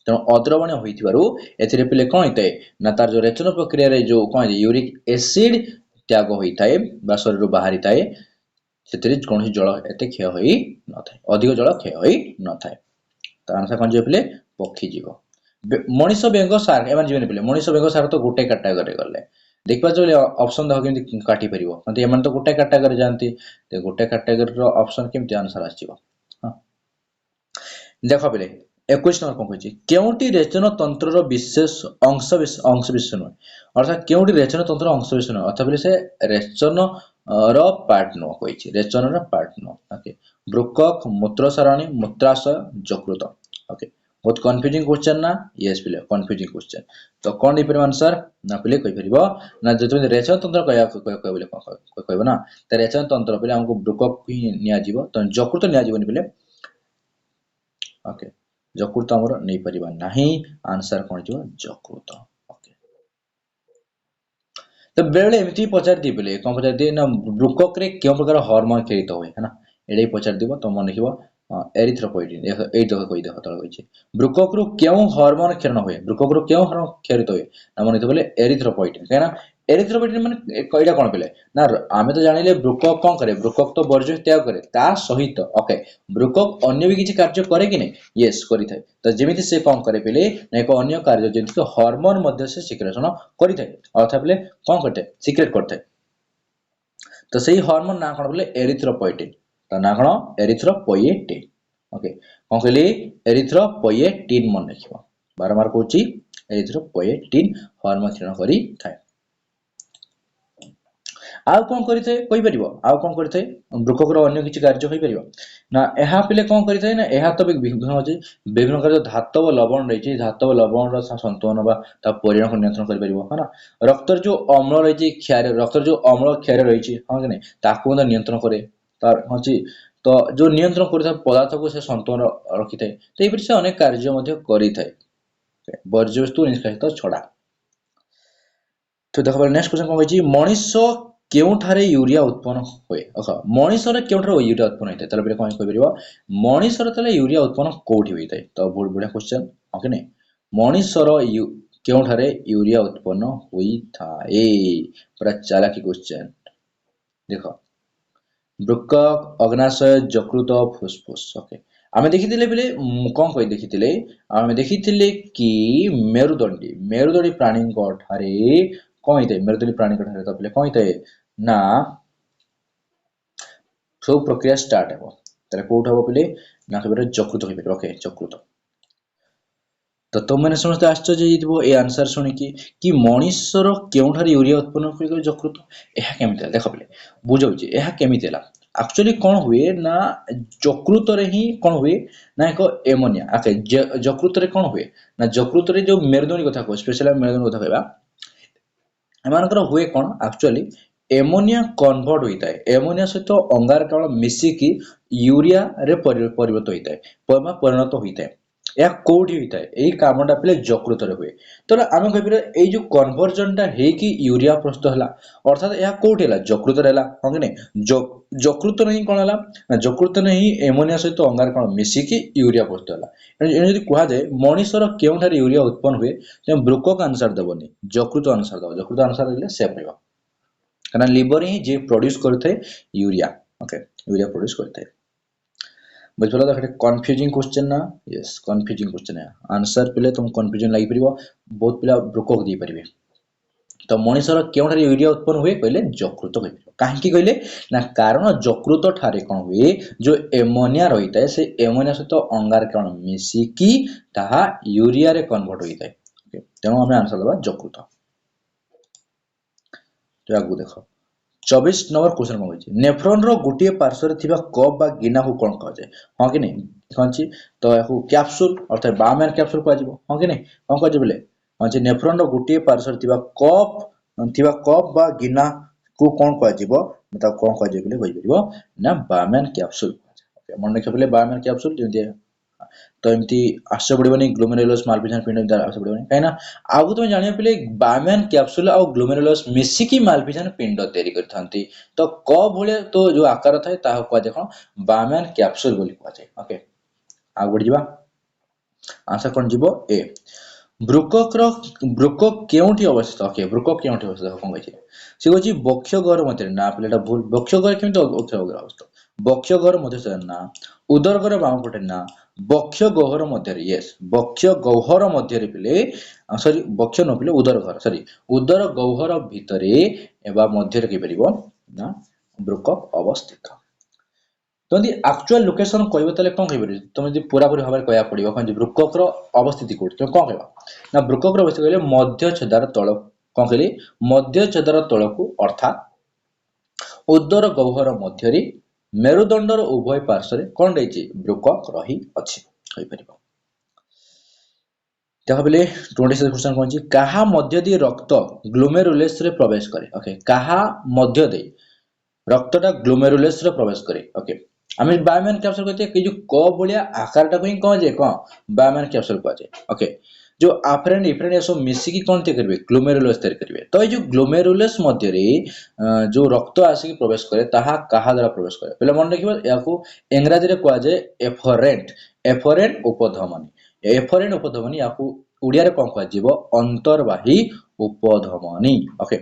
तेणु अद्रवणीय होते पे कौन होता है ना तार जो रेचन प्रक्रिया जो कौन यूरिक एसिड त्याग होता है शरीर बाहरी थाए से कौन जल एत क्षय हो न था अधिक जल क्षय हो न था तो आंसर कौन जीव पे पक्षी जीव मनीष बेंग सार्क एम जीवन पे मनीष बेंग सार्क तो गोटे कैटेगरी गले देखिए ऑप्शन देख केमती काटी पार एम तो गोटे कैटेगरी जाती तो गोटे कैटेगरी ऑप्शन केमती आंसर आसो देख पे 21 नंबर कौन कही केउटी रेचन तंत्र विशेष अंश विशेष नुहे अर्थात केउटी रेचन तंत्र अंश विशेष नुहे अर्थात से रेचन पार्ट नुह कही रेचन पार्ट नुह ओके ब्रुकक मूत्र सारणी मूत्राशय यकृत ओके बहुत कन्फ्यूजिंग क्वेश्चन ना यस पिले कन्फ्यूजिंग क्वेश्चन तो कौन दे आंसर ना पिले कहि ना जो तुम रेचन तंत्र कह ना तो रेचन तंत्र पे हमको ब्रुकक ही नियाजिव तो यकृत नियाजिवनी पिले ओके यकृत आमर नहीं पारिबा नहीं आंसर कौन जो यकृत ओके तो बेले एमती पचार दी बोले कौन पचार दी ना ब्रुकक रे क्यों प्रकार हार्मोन खेलित हुए है ना एडे पचार दिबो तो मन लिखिबो एरिथ्रोपोइटिन एई देखो कहि देखो तळ कहिछि ब्रुकक रो क्यों हार्मोन क्षरण हुए ब्रुकक रो क्यों हार्मोन क्षरित हुए ना मन बोले एरिथ्रोपोइटिन कहना एरिथ्रोपोइटिन माने कइडा कोन पेले ना आमे तो जानिले ब्रुकक कोन करे ब्रुकक तो वर्ज्य त्याग करे ता सहित ओके ब्रुकक अन्य भी किछि कार्य करे कि नै यस करि थाए तो जेमिति से कोन करे पेले ना एक अन्य कार्य जेमिति हार्मोन मध्ये से सिक्रेशन करि थाए अर्थात पेले कोन करते सिक्रेट करते तो सही हार्मोन ना कोन बोले एरिथ्रोपोइटिन तो ना कोन एरिथ्रोपोइटिन ओके कोन कहली एरिथ्रोपोइटिन मन रखिबो बारंबार कहूची एरिथ्रोपोइटिन हार्मोन क्षरण करि थाए आउ कोन करि थाए कहि परिबो आउ कोन करि थाए ब्रुकक रो अन्य किछि कार्य कहि परिबो ना एहा पिले कोन करि थाए ना एहा तो विभिन्न होजे विभिन्न प्रकार धातव लवण रहिछि धातव लवण रो संतुलन बा ता परिमाण को नियंत्रण करि परिबो है ना रक्तर जो अम्ल रहिछि क्षार रक्तर जो अम्ल क्षार रहिछि हां कि नै ताकू न नियंत्रण करे तार होछि तो जो नियंत्रण करि था पदार्थ को से संतुलन रखि थाए तो एपरि से अनेक कार्य मध्ये करि थाए वर्ज्य वस्तु निष्कासित छडा तो देखो नेक्स्ट क्वेश्चन कोन कहछि मनुष्य केउठारे यूरिया उत्पन्न होए अखा मनुष्य रे केउठारे यूरिया उत्पन्न होइते तले बले कोन कहि परिबो मनुष्य रे तले यूरिया उत्पन्न कोठी होइते तो बहुत बढ़िया क्वेश्चन ओके नै मनुष्य रो केउठारे यूरिया उत्पन्न होई थाए पूरा चालाकी क्वेश्चन देखो वृक्क अग्नाशय यकृत फुसफुस ओके आमे देखिथिले बेले कोन कहि देखिथिले आमे देखिथिले कि मेरुदंडी प्राणी को ठारे कोन हिते मेरुदंडी प्राणी को ठारे तो बेले कोन हिते ना सब प्रक्रिया स्टार्ट हेबो तले कोठ हेबो बेले ना केबरे यकृत होइबे ओके यकृत तो तुम मैंने समझते आश्चर्य हो ए आंसर सुनी कि मनुष्यर केउठार यूरिया उत्पन्न कर यकृत यह केमिति देख पे बुझाऊँ यह केमिति एक्चुअली कौन हुए ना यकृत रे ही कौन हुए ना एक एमोनिया ओके यकृत रे कौन हुए ना यकृत रे जो मेरुदंडी कथा को स्पेशली मेरुदंडी कथा कहबा एमानकर हुए कौन एक्चुअली एमोनिया कन्वर्ट होता है एमोनिया सहित अंगारकाम्ल मिसिकी यूरिया रे परिवर्तित होता है परिणत होता है या कोठी होता है एई कामटा पले यकृत रे हुए तो आमे कहबिरे एई जो कन्वर्जन टा हे कि यूरिया प्रस्तुत हला अर्थात या कोठी हला यकृत रे हला हम ने यकृत नहीं कोन हला ना यकृत नहीं एमोनिया सहित अंगारकाम्ल मिसिकी यूरिया प्रस्तुत हला एने यदि कुहा जाय मनुष्यर केउठार यूरिया उत्पन्न हुए ते ब्रुकक अनुसार दबनी यकृत अनुसार दब यकृत अनुसार देले सेफ रहबो कारण लिवर ही जे प्रोड्यूस करथे यूरिया ओके यूरिया प्रोड्यूस करथे बुझलो तो कंफ्यूजिंग क्वेश्चन ना यस कंफ्यूजिंग क्वेश्चन है आंसर पले तुम कंफ्यूजन लागि परिबो बहुत पिला ब्रुकक दी परिबे तो मनुष्यर केउठार यूरिया उत्पन्न हुए कहले यकृत कहबे काहे की कहले ना कारण यकृत ठारे कोन हुए जो एमोनिया रहिता है से एमोनिया सहित अंगारकाम्ल मिसी की ताहा यूरिया रे कन्वर्ट होइता है ओके तेनो हमें आंसर दबा यकृत तो आगु देखो 24 नंबर क्वेश्चन कोन होछि नेफ्रॉन रो गुटिए पार्श्व रे थिबा कप बा गिना को कोन कह जाय हां कि नै कोनछि तो याकू कैप्सूल अर्थात बामन कैप्सूल कह जिवो हां कि नै कोन कह जिबले हां नेफ्रॉन रो गुटिए पार्श्व रे थिबा कप बा गिना को कोन कह जिवो मतलब कोन कह जिबले कहि परिबो ना बामन कैप्सूल ओके मन रखबले बामन कैप्सूल जेंति तो एमती आश्चर्य पड़िबनी ग्लोमेरुलस मालफिजन पिंड आश्चर्य पड़िबनी काइना आगु तुम जानिया पले बामन कैप्सूल और ग्लोमेरुलस मिसिकी मालफिजन पिंड तयारी करथांती तो क भले तो जो आकार थाए ता को देखो बामन कैप्सूल बोली को जाय ओके आ गुड जिबा आंसर कोन जिवो ए ब्रुकक केउठी अवस्थित ओके ब्रुकक केउठी अवस्थित कोन कहछि से कहछि बक्षगर मते ना पलेटा भूल बक्षगर केमति बक्षगर अवस्थित बक्षगर मते से ना उदरगर बाम पटे ना बक्ष गहर मध्य यस बक्ष गौहर मध्य रे पिले सॉरी बक्ष न पिले उदर घर सॉरी उदर गौहर भितरे एबा मध्य रे कि परिबो ना ब्रुकक अवस्थित तो यदि एक्चुअल लोकेशन कहबो तले कोन कहबो तुम यदि पूरा पूरी भाबरे कहया पड़िबो कोन ब्रुकक रो अवस्थिति कोठी तो कोन कहबो ना ब्रुकक रो अवस्थिति कहले मध्य छेदार तळ कोन कहली मध्य छेदार तळ को अर्थात उदर गौहर मध्य रे मेरुदंडर उभय पार्श्व रे कोन रहिछि ब्रुकक रही अछि कहि परिबो देखो बेले 26 क्वेश्चन कोन छि काहा मध्य दे रक्त ग्लोमेरुलस रे प्रवेश करे ओके काहा मध्य दे रक्तटा ग्लोमेरुलस रे प्रवेश करे ओके आमे बायमन कैप्सूल कहते कि जो क बलिया आकारटा को ही कह जे क बायमन कैप्सूल कह जे ओके जो आफरेंट इफरेंट ये सब मिसिकी कौन तैयार करेंगे ग्लोमेरुलस तैयार करेंगे तो ये जो ग्लोमेरुलस मध्य जो रक्त आसिक प्रवेश करे ताहा कहा द्वारा प्रवेश करे पहले मन रखिबो याकू इंग्रजी रे कुआ जाय एफरेंट एफरेंट उपधमनी एफरेंट उपधमनी याकू उड़िया रे कोन कुआ जीवो अंतर्वाही उपधमनी ओके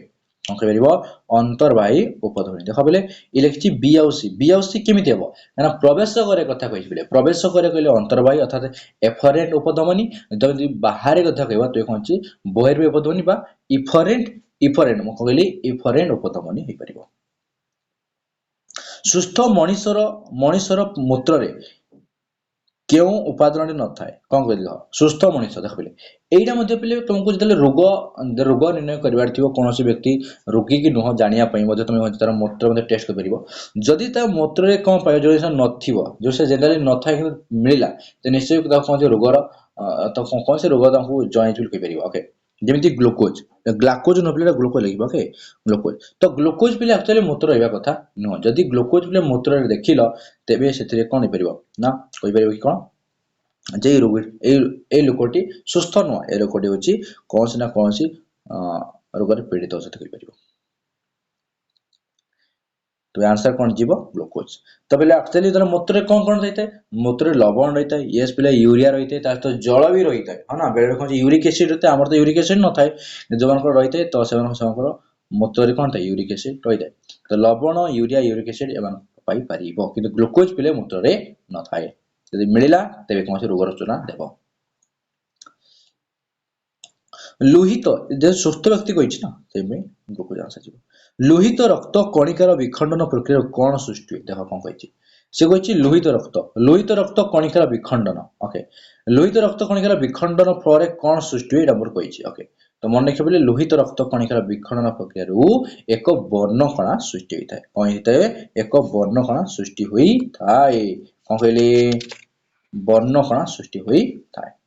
कौन कह अंतर्वाही उपधमनी देख बोले ये लिखी बी आउ सी केमिति हेबो ना प्रवेश करे कथा कहि प्रवेश करे कहले अंतर्वाही अर्थात एफरेंट उपधमनी जदि बाहर कथा कहबा तो कौन छी बहिर्वाही उपधमनी बा इफरेंट इफरेंट म कहली इफरेंट उपधमनी हे परिबो सुस्थ मनिषर मूत्र रे केउ उपादान न थाए कौन कहली सुस्थ मनिष देख बोले एइटा मध्ये पिले तुमको जतले रोग निर्णय करबार थिबो कोनोसी व्यक्ति रोगी की नुह जानिया पई मध्ये तुम तार मूत्र मध्ये टेस्ट कर परिबो जदि ता मूत्र रे कोन पायो जो नथिबो जो से जनरली न थाए कि मिलिला तो निश्चय ता कोन रोगर तो कोन से रोग ताकू जॉइंट विल कहि परिबो ओके जेमिति ग्लूकोज ग्लाकोज न पिले ग्लूकोज लिखबो ओके ग्लूकोज तो ग्लूकोज पिले एक्चुअली मूत्र रहबा कथा न जदि ग्लूकोज पिले मूत्र रे देखिलो तेबे सेतिरे कोन परिबो ना कहि परिबो कि कोन जे रोग ए लोकटी सुस्थ न ए लोकटी होची कोनसी ना कोनसी रोग रे पीड़ित होसत कहि परिबो तो आंसर कौन जीवो ग्लूकोज तो पहले एक्चुअली जरा मूत्र रे कौन कौन रहता है मूत्र रे लवण रहता है यस पहले यूरिया रहता है तो जल भी रहता है ना बेले कौन यूरिक एसिड रहता है हमर तो यूरिक एसिड न थाए जो मन को रहता है तो सेवन मूत्र रे कौन था यूरिक एसिड रहता है तो लवण यूरिया यूरिक एसिड एमान पाई परिबो किंतु ग्लूकोज पहले मूत्र रे न थाए यदि मिलिला तेबे कौन से रोग रचना देबो लोहित जे सुस्थ व्यक्ति कहिछि ना तेमे ग्लूकोज आंसर जीवो लोहित रक्त कणिकार विखंडन प्रक्रिया कौन सृष्टि देख कौन कही से कही लोहित रक्त कणिकार विखंडन ओके लोहित रक्त कणिकार विखंडन फल कौन सृष्टि हुए मोर कही ओके तो मन रखिए बोले लोहित रक्त कणिकार विखंडन प्रक्रिया एक वर्णकणा सृष्टि होता है कौन होता है एक वर्णकणा सृष्टि होता है कौन कहले वर्णकणा सृष्टि होता है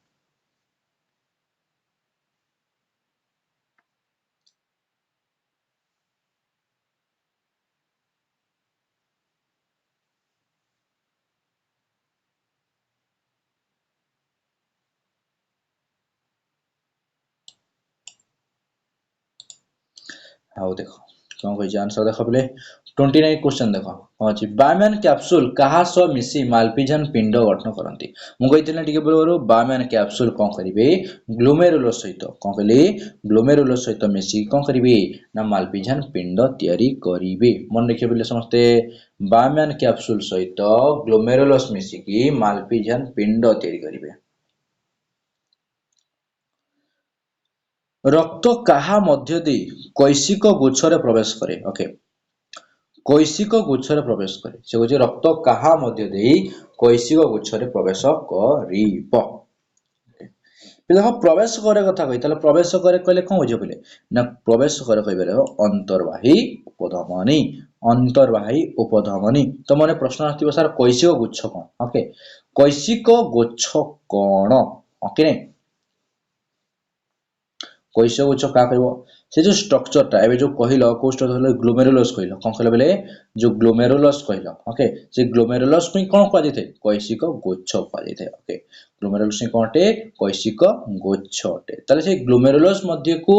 हाउ देखो कौन कही आंसर देख बोले 29 क्वेश्चन देख कौन अछि बायमैन कैप्सूल कहा सो मिसी मालपिजन पिंड गठन करंती मु कहितले टिके बोलरो बायमैन कैप्सूल कौन करिवे ग्लोमेरुलस सहित कौन कहले ग्लोमेरुलस सहित मिसी कौन करिवे ना मालपिजन पिंड तयारी करिवे मन रखिए बोले समस्त बायमैन कैप्सूल सहित ग्लोमेरुलस मिसी की मालपिजन पिंड तयारी करिवे रक्त काहा मध्य दे कैसिक गुच्छरे प्रवेश करे ओके कैसिक गुच्छरे प्रवेश करे से कहै रक्त काहा मध्य दे कैसिक गुच्छरे प्रवेश करिब देखो प्रवेश करे कथा कहि ताले प्रवेश करे कहले कोन बुझे बोले ना प्रवेश करे कहबे अंतर्वाही उपधमनी तो माने प्रश्न आथिबो सर कैसिक गुच्छ कोन ओके कैसिक गुच्छ कोन ओके नै कैसिक गुच्छ का कहबो से जो स्ट्रक्चर टा एबे जो कहिलो को स्ट्रक्चर ग्लोमेरुलस कहिलो कोन कहले बेले जो ग्लोमेरुलस कहिलो ओके से ग्लोमेरुलस में कोन कह दिथे कैसिक गुच्छ कह दिथे ओके ग्लोमेरुलस में कोनटे कैसिक गुच्छटे ताले से ग्लोमेरुलस मध्य को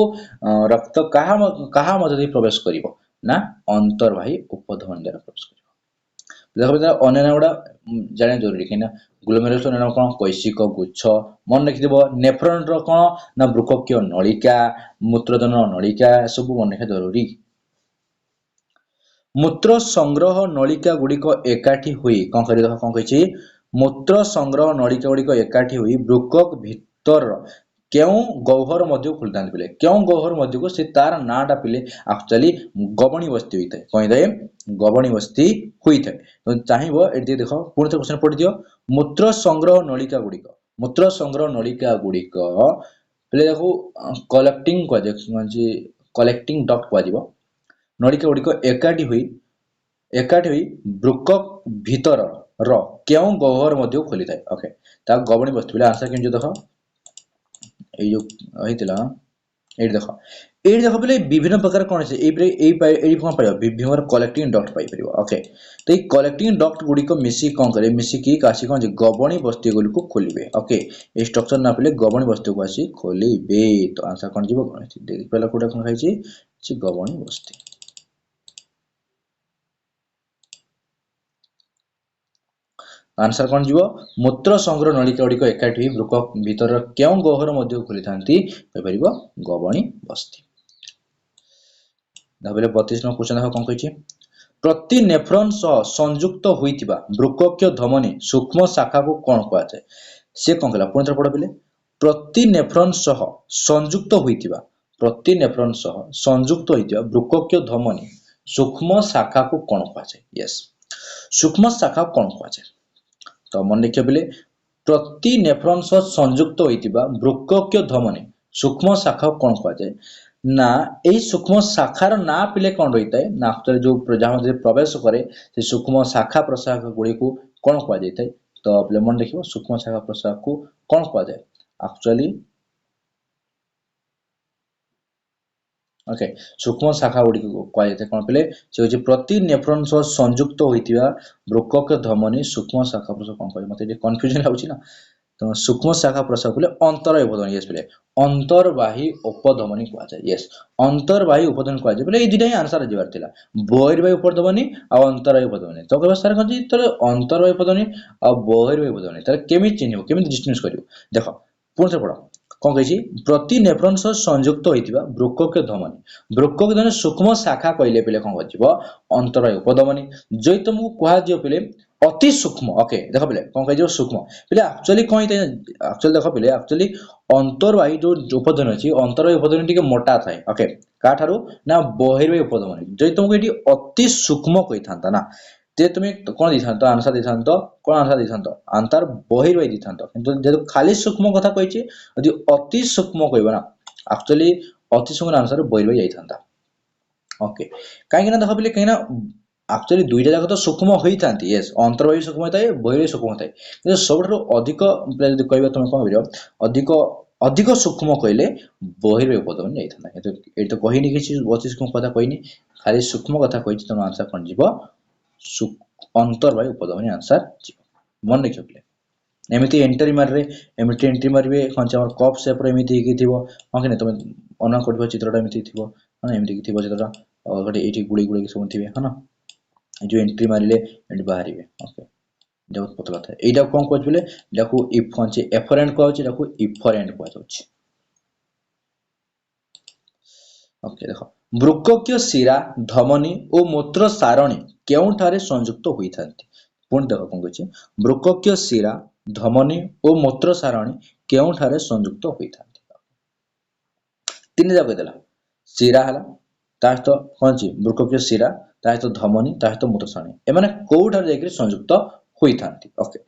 रक्त कहा मध्य प्रवेश करिवो ना अंतर्वाही उपधमनी द्वारा प्रवेश करिवो देखो अन्य गुड़ा जाने जरूरी कहीं ग्लोमेरुलस नाम कौन कैसिक गुच्छ मन रखिथिबो नेफ्रॉन रो कौन ना बृककीय नलिका मूत्रजन नलिका सब मन रखा जरूरी मूत्र संग्रह नलिका गुड़िक एकाठी हुई कौन कर कौन कही मूत्र संग्रह नलिका गुड़िक एकाठी हुई बृकक भितर क्यों गौहर मध्य खुलता पिले क्यों गौहर मध्य को से तार नाटा पिले एक्चुअली गबणी बस्ती होता है कहीं दे गबणी बस्ती होता है तो चाहिए ये देख पुणी थे क्वेश्चन पढ़ी दियो मूत्र संग्रह नलिका गुड़िक पहले देखो कलेक्टिंग कलेक्टिंग डक्ट कह नलिका गुड़िक एकाठी हुई बृकक भीतर र क्यों गौहर मध्य खोली थाए ओके ता गबणी बस्ती आंसर केमती देख ये जो होइतिला ये देख ये देख बोले विभिन्न प्रकार कौन है कौन पाइबा विभिन्न प्रकार कलेक्टिंग डक्ट पाई परिबो ओके तो ये कलेक्टिंग डक्ट गुडी को मिसी कौन करे मिसी की कासी कौन जे गबणी बस्ती गुडी को खोलिबे ओके ये स्ट्रक्चर ना पले गबणी बस्ती को आसी खोलिबे तो आंसर कौन जीवो कौन देख पहला कोडा कौन खाइछि छि गबणी बस्ती आंसर कौन जीवो मूत्र संग्रह नलिका गुडी को एकाठी वृक भीतर केउ गहर मध्य खोली थांती कहि परिबो गबणी बस्ती दाबले 32 नंबर क्वेश्चन देखो कौन कहिछि प्रति नेफ्रॉन सह संयुक्त होइतिबा वृक्कक्य धमनी सूक्ष्म शाखा को कौन कहा जाए से कौन कहला पुनः पढ़ बिले प्रति नेफ्रॉन सह संयुक्त होइतिबा प्रति नेफ्रॉन सह संयुक्त होइतिबा वृक्कक्य धमनी सूक्ष्म शाखा को कौन कहा जाए यस सूक्ष्म शाखा कौन कहा जाए तो मन लिख बिले प्रति नेफ्रॉन सह संयुक्त होइतिबा वृक्कक्य धमनी सूक्ष्म शाखा कौन कहा जाए ना यही सूक्ष्म शाखार ना पिले कौन रही है ना जो जहाँ प्रवेश करे से सूक्ष्म शाखा प्रशाखा गुड़ी को कौन कह जाए तो पे मन देखिए सूक्ष्म शाखा प्रशाखा को कौन कह जाए एक्चुअली ओके सूक्ष्म शाखा गुड़ी को कह जाए कौन पे से प्रति नेफ्रॉन सह संयुक्त होइतिबा वृक्कक धमनी सूक्ष्म शाखा प्रशाखा कौन कह मत कन्फ्यूजन लाउछि ना तो सूक्ष्म शाखा प्रशाखा बोले अंतरवाही उपधमनी यस बोले अंतर्वाही उपधमनी कह जाए यस अंतर्वाही उपधमनी कह जाए बोले ये दुटा ही आंसर जीवार थिला बहिर्वाही उपधमनी और अंतर्वाही उपधमनी तो कहबा सर कथि तो अंतर्वाही उपधमनी और बहिर्वाही उपधमनी त केमि चिन्हिबो केमि डिस्टिंग्विश करिवो देखो पुनः पढ़ो कौन कहिछि प्रति नेफ्रॉन सह संयुक्त होइतिबा वृक्कक धमनी वृक्कक धमनी सूक्ष्म शाखा कहले पेले कौन होजिबो अंतर्वाही उपधमनी जई तुमको कहा जियो पेले अति सूक्ष्म ओके देखो पहले कौन कह सूक्ष्म पहले एक्चुअली कौन एक्चुअली देखो पहले एक्चुअली अंतर्वाही जो उपधमनी अछि अंतर्वाही उपधमनी टिके मोटा थाए ओके का ठारू ना बहिर्वाही उपधमनी जई तुमको एटी अति सूक्ष्म कहि थांता ना जे तुम कौन दी थांतो आंसर दी थांतो कौन आंसर दी थांतो अंतर बहिर्वाही दी थांतो किंतु जे खाली सूक्ष्म कथा कहिछि यदि अति सूक्ष्म कहबो ना एक्चुअली अति सूक्ष्म आंसर बहिर्वाही जाई थांता ओके काहे ना देखो पहले काहे ना एक्चुअली दुईटा जाक तो सूक्ष्म होई थांती यस अंतर्वाही सूक्ष्म थाए बहिर्वाही सूक्ष्म थाए किंतु सबठारु अधिक यदि कहबा तुम कोन करियो अधिक अधिक सूक्ष्म कहले बहिर्वाही उपधमनी जाई थांता किंतु एटी तो कहिनी किछि अति सूक्ष्म कथा कहिनी खाली सूक्ष्म कथा कहिछि त आंसर कोन जीवो अंतर्वाही उपधमनी आंसर जीवो मन रखियो प्ले एमिति एंट्री माररे एमिति एंट्री मारबे खंचा हमर कप शेप रे एमिति कि थिबो हां कि तुम अना कोठबो चित्रटा एमिति थिबो हां एमिति कि थिबो चित्रटा और गटे एठी गुडी गुडी सब थिबे हां ना जो एंट्री मारिले एंड बाहरिबे ओके देखो पतला था एटा कोन कहछ बोले देखो इफ फंचे एफरेंट कहछ देखो इफरेंट कहछ ओके देखो वृक्कक्य शिरा धमनी और मूत्र सारणी केउठारे संयुक्त होई थांती पुन देखो कोन कहछ वृक्कक्य शिरा धमनी और मूत्र सारणी केउठारे संयुक्त होई थांती तीन जा कहदेला शिरा हला तार तो कोन छी वृक्कक्य शिरा तार तो धमनी तार तो मूत्र सारणी ए माने कोउठारे जाय संयुक्त होई थांती ओके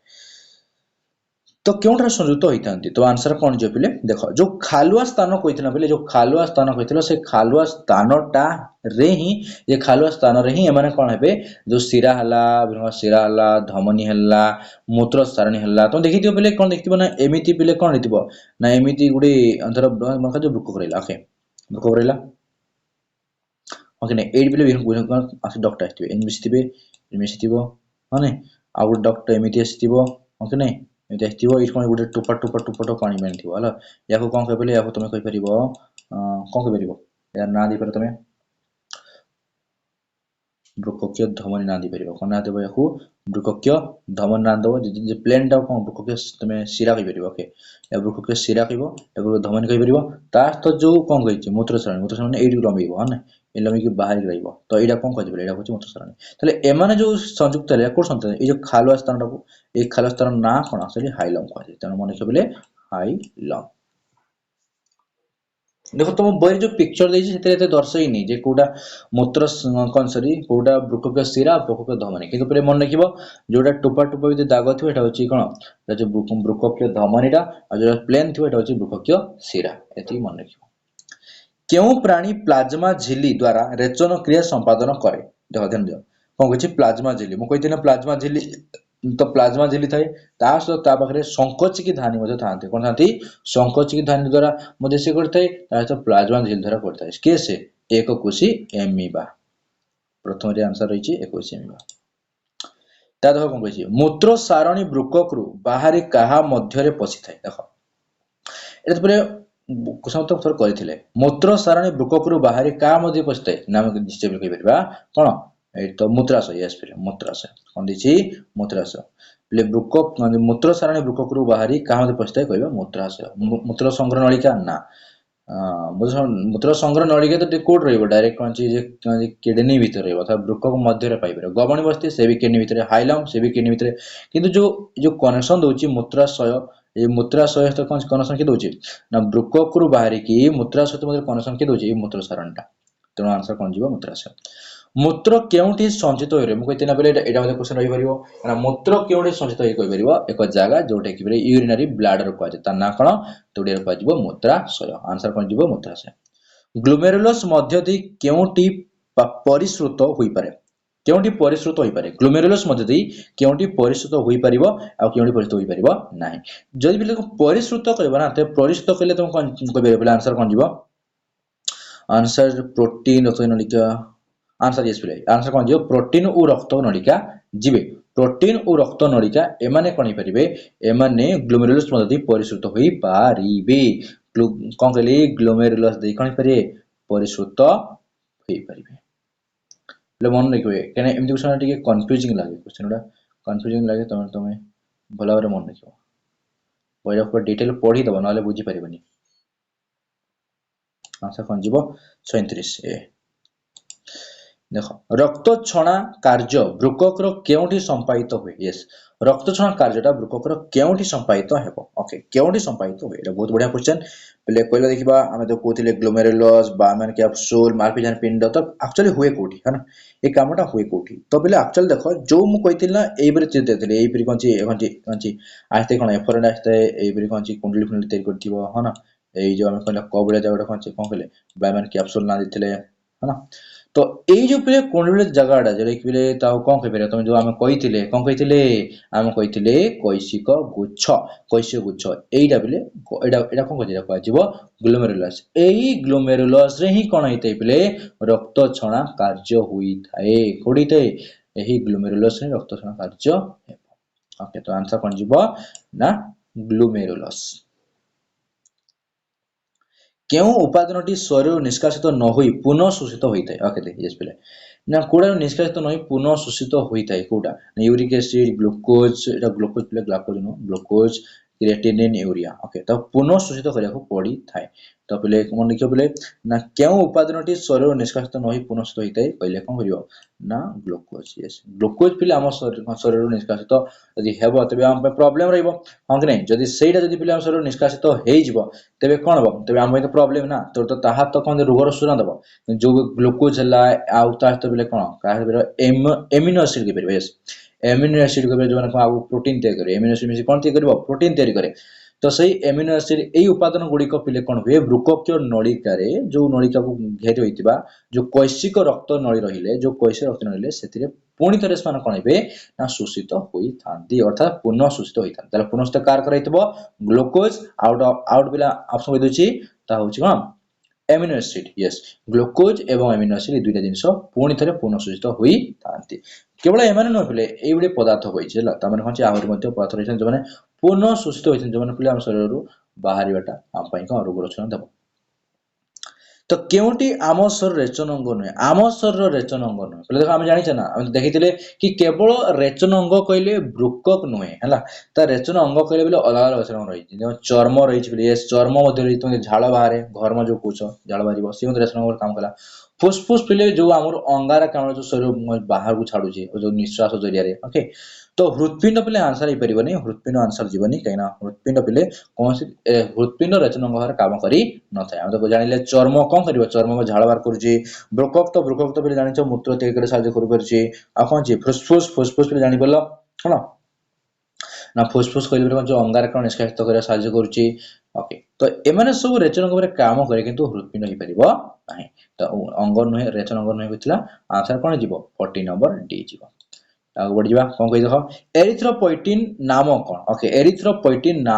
तो क्योंठार संयुक्त होई थांती तो आंसर कोन जे पिले देखो जो खालुआ स्थान कहितना पिले जो खालुआ स्थान कहितलो से खालुआ स्थानटा रे ही ये खालुआ स्थान रे ही एमाने कोन हेबे जो शिरा हला बिना शिरा हला धमनी हला मूत्र सारणी हला तो देखिथियो पिले कोन देखिथिबो ना एमिति पिले कोन हेतिबो ना एमिति गुडी अंतर मनका जो बुक करेला ओके बुक करेला ओके ने एड पिले बिन आसे डॉक्टर आथिबे एमिसिथिबे हाने आउ डॉक्टर एमिति आथिबो ओके ने देखिथिबो इस कोन गुडे टुपा पानी में थिबो हला याको कोन कहबले याको तुमे कहि परिबो कोन कहि परिबो यार ना दि पर तुमे वृक्कक्य धमनी ना दि परिबो कोन ना देबो याको वृक्कक्य धमनी ना देबो जे प्लेन टा कोन वृक्कक्य तुमे शिरा कहि परिबो ओके या वृक्कक्य शिरा कहिबो या धमनी कहि परिबो तार तो जो कोन कहिछि मूत्र सारणी एडी लंबीबो हने ए लंबी के बाहर रहइबो तो एडा कोन कहि परिबो एडा होछि मूत्र सारणी तले एमाने जो संयुक्त रे को संयुक्त ए जो खालुआ स्थान टा ए खालुआ स्थान ना कोन एक्चुअली हाइलम कहै तने मन रखिबले हाइलम देखो तुम बहिर जो पिक्चर देछि सेते एते दर्शई नै जे कोडा मूत्र कोन सरी कोडा वृक्कक्य शिरा वृक्कक्य धमनी किंतु परे मन रखिबो जोडा टुपा जे दाग थियो एटा होछि कोन जो वृक्कक्य धमनीटा आ जो प्लेन थियो एटा होछि वृक्कक्य शिरा एति मन रखिबो केउ प्राणी प्लाज्मा झिल्ली द्वारा रेचन क्रिया संपादन करे देखो ध्यान दियो कोन कहछि प्लाज्मा झिल्ली मु कहिते ना प्लाज्मा झिल्ली तो प्लाज्मा झिल्ली थाए ता सहित ता पाखरे संकोचिकी धानी मध्ये थांती कोन थांती संकोचिकी धानी द्वारा मध्ये से करथाय ता सहित प्लाज्मा झिल्ली द्वारा करथाय के से एक कोशी एमिबा प्रथम रे आंसर रहिछि एक कोशी एमिबा ता देखो कोन कहिछि मूत्र सारणी वृक्ककरू बाहरी काहा मध्यरे पसी थाए देखो एत परे कुसम तो थोर करिथिले मूत्र सारणी वृक्ककरू बाहरी काहा मध्य पसी थाए नाम निश्चय कहि परबा कोन ए तो मूत्राशय यस फिर मूत्राशय कोन दिछि मूत्राशय ले वृक्क मूत्र सारणी वृक्ककरू बाहरी काहा मध्य पसी थाए कहबा मूत्राशय मूत्र संग्रह नलिका ना मूत्र संग्रह नलिका तो कोड रहइबो डायरेक्ट कोन छि जे किडनी भीतर रहइबो अथवा वृक्क मध्य रे पाइबो गबणी बस्ती से भी किडनी भीतर हाइलम से भी किडनी भीतर किंतु जो जो कनेक्शन दोछि मूत्राशय ये मूत्राशय तो कौन कनेक्शन के दोछि ना वृक्ककरू बाहरी की मूत्राशय तो कनेक्शन के दोछि मूत्र सारणटा तेनो आंसर कोन जीवो मूत्राशय मूत्र केउठी संचित होय रे मु कहिते ना बेले एटा मध्ये क्वेश्चन रहि परिबो ना मूत्र केउठी संचित होय कहि परिबो एक जगह जोटे कि बेले यूरिनरी ब्लैडर को ता ना कोन तोडे को जीवो मूत्राशय आंसर कोन जीवो मूत्राशय ग्लोमेरुलस मध्य दी केउठी परिश्रुत होई पारे केउठी परिश्रुत होई पारे ग्लोमेरुलस मध्य दी केउठी परिश्रुत होई परिबो आ केउठी परिश्रुत होई परिबो नाही जदि बेले परिश्रुत कहबो ना ते परिश्रुत कहले तुम कोन कहबे बेले आंसर कोन जीवो आंसर प्रोटीन रक्तनलिका आंसर यस प्ले आंसर कोन जीवो प्रोटीन और रक्त नलिका जीवे प्रोटीन और रक्त नलिका एमाने कोन परिबे एमाने ग्लोमेरुलस मध्य परिश्रुत होई पारिबे कोन कहले ग्लोमेरुलस दे कोन परिबे परिश्रुत होई परिबे ले मन रखिबे केने एमति क्वेश्चन टिके कंफ्यूजिंग लागे क्वेश्चनडा कंफ्यूजिंग लागे तमे भला भाबरे मन रखिबो पहिला पर डिटेल पढी दबो नाले बुझी परिबनी आंसर कोन जीवो 37 ए देखो रक्त छणा कार्य वृक्ककर केउठी संपादित होय यस रक्त छणा कार्यटा वृक्ककर केउठी संपादित हेबो ओके केउठी संपादित होय एटा बहुत बढ़िया क्वेश्चन पहले पहिला देखिबा हमें तो कोथिले ग्लोमेरुलस बामन कैप्सूल मार्पिजान पिंड तो एक्चुअली हुए कोठी है ना ए कामटा हुए कोठी तो पहले एक्चुअली देखो जो मु कहितिल ना एई बरे चित देथिले एई परि कोनची आस्ते कोन एफरेंट आस्ते एई परि कोनची कुंडली फुंडली तैयार करथिबो है ना एई जो हमें कहला कबळे जागडा कोनची कोन कहले बामन कैप्सूल ना दिथिले है ना तो एई जो पले कोंडले जगाडा जले कि पले ताऊ कोन कहि परबा तुम जो हम कहिथिले कोन कहिथिले हम कहिथिले कैसिक गुच्छ एईटा पले एटा एटा कोन कहिरा कहजिवो ग्लोमेरुलस एई ग्लोमेरुलस रे ही कोन हेतै पले रक्त छणा कार्य होई थाए कोडिते एही ग्लोमेरुलस रे रक्त छणा कार्य हेबो ओके तो आंसर कोन जिवो ना ग्लोमेरुलस केउ उपादानटी शरीर निष्कासित न होई पुनः शोषित होइताय ओके यस पिले ना कोडा निष्कासित न होई पुनः शोषित होइताय कोडा यूरिक एसिड ग्लूकोज एटा ग्लूकोज पिले glucose no glucose creatinine urea okay तो पुनः शोषित करिया को पड़ी थाए तो पिले मन लिखियो पिले ना केउ उपादानटी शरीर निष्कासित न होई पुनः शोषित होइताय कहले कोन करियो ना ग्लूकोज यस ग्लूकोज पिले हम शरीर निष्कासित यदि हेबो तबे हम पे प्रॉब्लम रहइबो हां कि नै जदि सेटा जदि पिले हम शरीर निष्कासित हेइ जिवो तबे कोन हबो तबे हम पे प्रॉब्लम ना तो ताहा तो कोन रोगर सुना दबो जो ग्लूकोज हला आउ ता तो पिले कोन का एमिनो एसिड के परबे यस एमिनो एसिड के जो को आउ प्रोटीन तैयार करे एमिनो एसिड मिसी कोन तैयार करबो प्रोटीन तैयार करे तो सही एमिनो एसिड एई उपादान गुडी को पिले कोन हुए वृक्ककीय नलिका रे जो नलिका को घेरि होइतिबा जो कैसिक रक्त नली रहिले जो कैसिक रक्त नली सेतिरे पुणी थरे स्मान कोन हेबे ना शोषित होई थांती अर्थात पुनः शोषित होई थांती तले पुनः शोषित कार करैतबो ग्लूकोज आउट बिला ऑप्शन कहि दोछि ता होछि कोन एमिनो एसिड यस ग्लूकोज एवं एमिनो एसिड दुईटा जिंस पुणी थरे पुनः शोषित होई थांती केवल एमाने न पिले एई बडे पदार्थ होइछे ला ता माने कोन आहुर मध्ये पदार्थ रहिछन जो माने पुनः शोषित होइछन जो माने पिले हम शरीर रु बाहरिबाटा हम पई को रोग लक्षण देबो तो केउटी आम शरीर रेचन अंग नुहे आम शरीर रेचन अंग नुहे पहले देखो हम जानि ना हम देखिथिले कि केवल रेचन अंग कहले वृक्कक नुहे हला ता रेचन अंग कहले बिले अलग अलग रेचन अंग रही जे चर्म रही बिले चर्म मध्ये रही तुम झाळ बाहरे घर्म जो कोछ झाळ बाहरिबो से मध्ये रेचन अंग काम कला फुसफुस पिले जो हमर अंगारकाम्ल जो शरीर बाहर को छाडू जे जो निश्वास जरिया रे ओके तो हृदपिंड पिले आंसर हे परिबनी हृदपिंड आंसर जीवनी कहिना हृदपिंड पिले कोनसी हृदपिंड रेचन अंग भार काम करी न थाय हम तो जानिले चर्म कोन करिवो चर्म में झाळ बाहर करूची वृक्कक तो पिले जानिछो मूत्र तय करे साहाय्य करू परची आ कोन छी फुसफुस पिले जानि परलो हला ना फुसफुस कहले कोन जो अंगारकाम्ल निष्कासित करे साहाय्य करूची ओके तो एमाने सब रेचन अंग भार काम करे किंतु हृदपिंड हे परिबो नाही तो अंग नुहे रेचन अंग नुहे बितला आंसर कोन जीवो 40 नंबर डी जीवो आगे बढ़ जा कौन कही देख एरिथ्रोपोइटिन नाम कौन ओके एरिथ्रोपोइटिन ना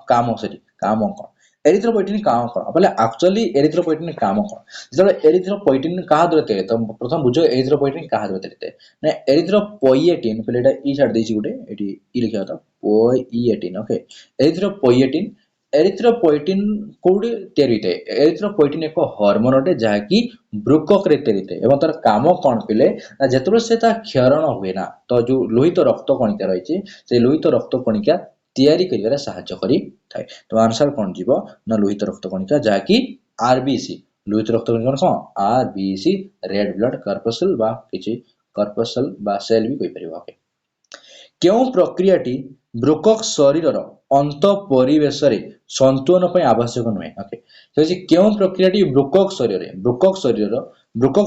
काम सॉरी काम कौन एरिथ्रोपोइटिन काम कौन बोले एक्चुअली एरिथ्रोपोइटिन काम कौन जो एरिथ्रोपोइटिन कहा द्वारा तैयार तो प्रथम बुझ एरिथ्रोपोइटिन कहा द्वारा तैयार ना एरिथ्रोपोइएटिन पहले एटा ई छाड़ देछि गुटे एटी ई लिखा था पोइएटिन ओके एरिथ्रोपोइएटिन एरिथ्रोपोइटिन कोड तैयार होता है एरिथ्रोपोइटिन एक हार्मोन अटे जहाँकि ब्रुकक रे तैयार होता है एवं तार काम कौन पिले जेतबे से ता क्षरण हुए ना तो जो लोहित रक्त कणिका रही से लोहित रक्त कणिका तैयारी करिवारे सहायता करी थाए तो आंसर कौन जीवो ना लोहित रक्त कणिका जहाँकि आरबीसी लोहित रक्त कणिका कौन आरबीसी रेड ब्लड कर्पसल बा किछि कर्पसल बा सेल भी कहि परिबो ओके केउ प्रक्रियाटी ब्रुकक शरीरर अंत परिवेश संतुलन पर आवश्यक नुहे ओके तो केउ प्रक्रियाटी ब्रुकक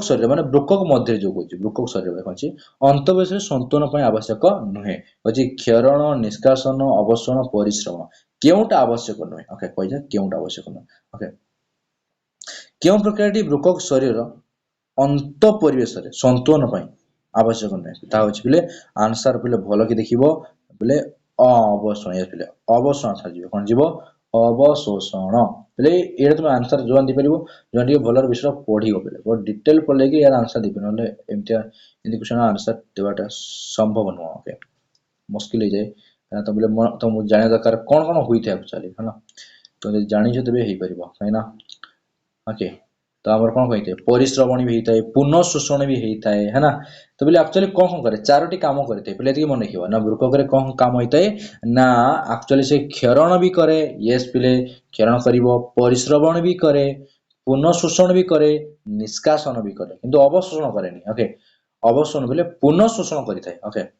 शरीर माने ब्रुकक मध्य जो कहछि ब्रुकक शरीर कहछि अंत परिवेश संतुलन पर आवश्यक नुहे कहछि क्षरण निष्कासन अवशोषण परिश्रम केउटा आवश्यक नुहे ओके कहजा केउटा आवश्यक नुहे ओके केउ प्रक्रियाटी ब्रुकक शरीर अंत परिवेश संतुलन पर आवश्यक नुहे ता होछि बिले आंसर बिले भलो कि देखिबो बिले अवशोषण ये बिले अवशोषण था जीव कोन जीव अवशोषण बिले एटा तुम आंसर जोन दि परिबो जोन टिके भलर विषय पढिबो बिले बहुत डिटेल पढले कि यार आंसर दिबे नले एमतिया इनि क्वेश्चन आंसर देबाटा संभव नुह ओके मुश्किल हो जाए तो बिले तो मु जाने दरकार कोन कोन होई थे एक्चुअली है ना तो जानि छ तबे हेई परिबो है ना ओके तो आमर कौन कही परिश्रवणी भी होता है पुनः शोषण भी होता है ना तो बोले एक्चुअली कौन करे चारोटी काम करते पे मन रखिए ना ब्रुकक कौन काम होता है ना एक्चुअली से क्षरण भी करे यस पिले क्षरण कर परिश्रवण भी करे पुनः शोषण भी करे निष्कासन भी करे किंतु अवशोषण करे ओके अवशोषण बोले पुनः शोषण करें ओके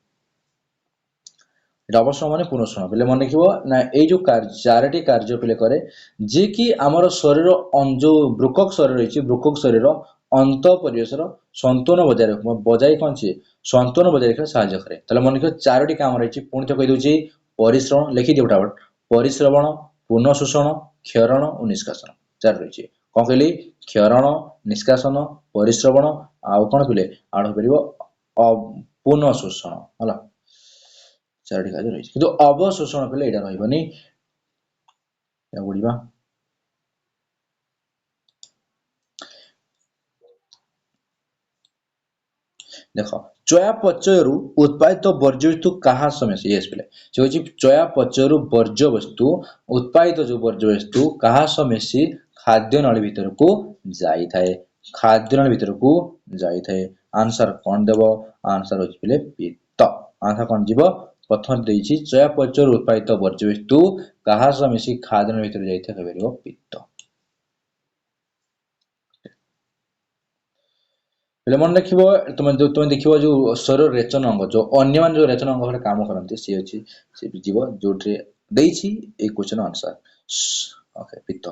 अवश्य माने पुनः पे मन रखिबो ना ए जो चारोटी कार्य पे करे जे कि आमर शरीर जो ब्रुकक शरीर रही ब्रुकक शरीर अंत परिवेश संतुलन बजाय कौन सी संतुलन बजाय रखा साहाय्य करे ताले मन रखिबो चारोटी काम रही पुणी तो कहि दउची परिश्रवण लिखि दियो फटाफट परिश्रवण पुनः शोषण क्षरण और निष्कासन चार रही कौन कहली क्षरण निष्कासन परिश्रवण आउ कौन पिले आड़ हो परिबो पुनः शोषण हला चारोटी कार्य रही किंतु अवशोषण पे एटा रहइबनी या बुझिबा देखो चयापचयरु उत्पादित वर्ज्य वस्तु कहा समय से यस पिले जो होची चयापचयरु वर्ज्य वस्तु उत्पादित जो वर्ज्य वस्तु कहा समय से खाद्य नली भीतर को जाई थाए खाद्य नली भीतर को जाई थाए आंसर कोन देबो आंसर होची पिले पित्त आंसर कोन जीवो प्रथम देछि चयापचय उत्पादित वर्ज्य वस्तु कहा सह मिसी खाद्य भीतर जाइथा कहबो पित्त पहले मन रखिबो तुम देखिबो जो शरीर रेचन अंग जो अन्य मान जो रेचन अंग काम करंती से अछि से जीव जोट्रे देछि ए क्वेश्चन आंसर ओके पित्त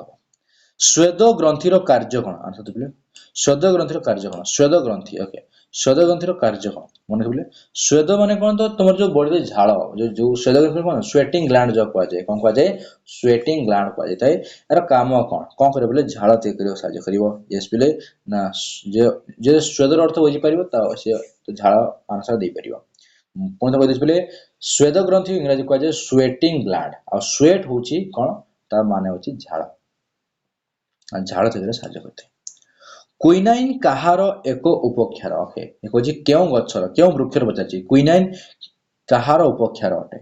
स्वेद ग्रंथिर कार्य कोन आंसर तो पहले स्वेद ग्रंथिर कार्य कोन स्वेद ग्रंथि ओके स्वेद ग्रंथिर कार्य कोन मन रखिबले स्वेद माने कोन तो तुमर जो बॉडी रे झाळ जो स्वेद ग्रंथि कोन स्वेटिंग ग्लैंड जो कहै छै कोन कहै छै स्वेटिंग ग्लैंड कहै छै एरा काम कोन करे बोले झाळ ते करियो साहाय्य करिवो यस पिले ना जे स्वेद अर्थ बुझी परिबो त से तो झाळ आंसर दे परिबो कोन तो कहै पिले स्वेद ग्रंथि इंग्लिश कहै छै स्वेटिंग ग्लैंड आ स्वेट होची कोन तार माने होची झाळ झाड़ थे साहाय्य करते क्विनाइन कहार एक उपक्षार ओके एक होची केउ गछर केउ वृक्षर पचाची क्विनाइन कहार उपक्षार अटे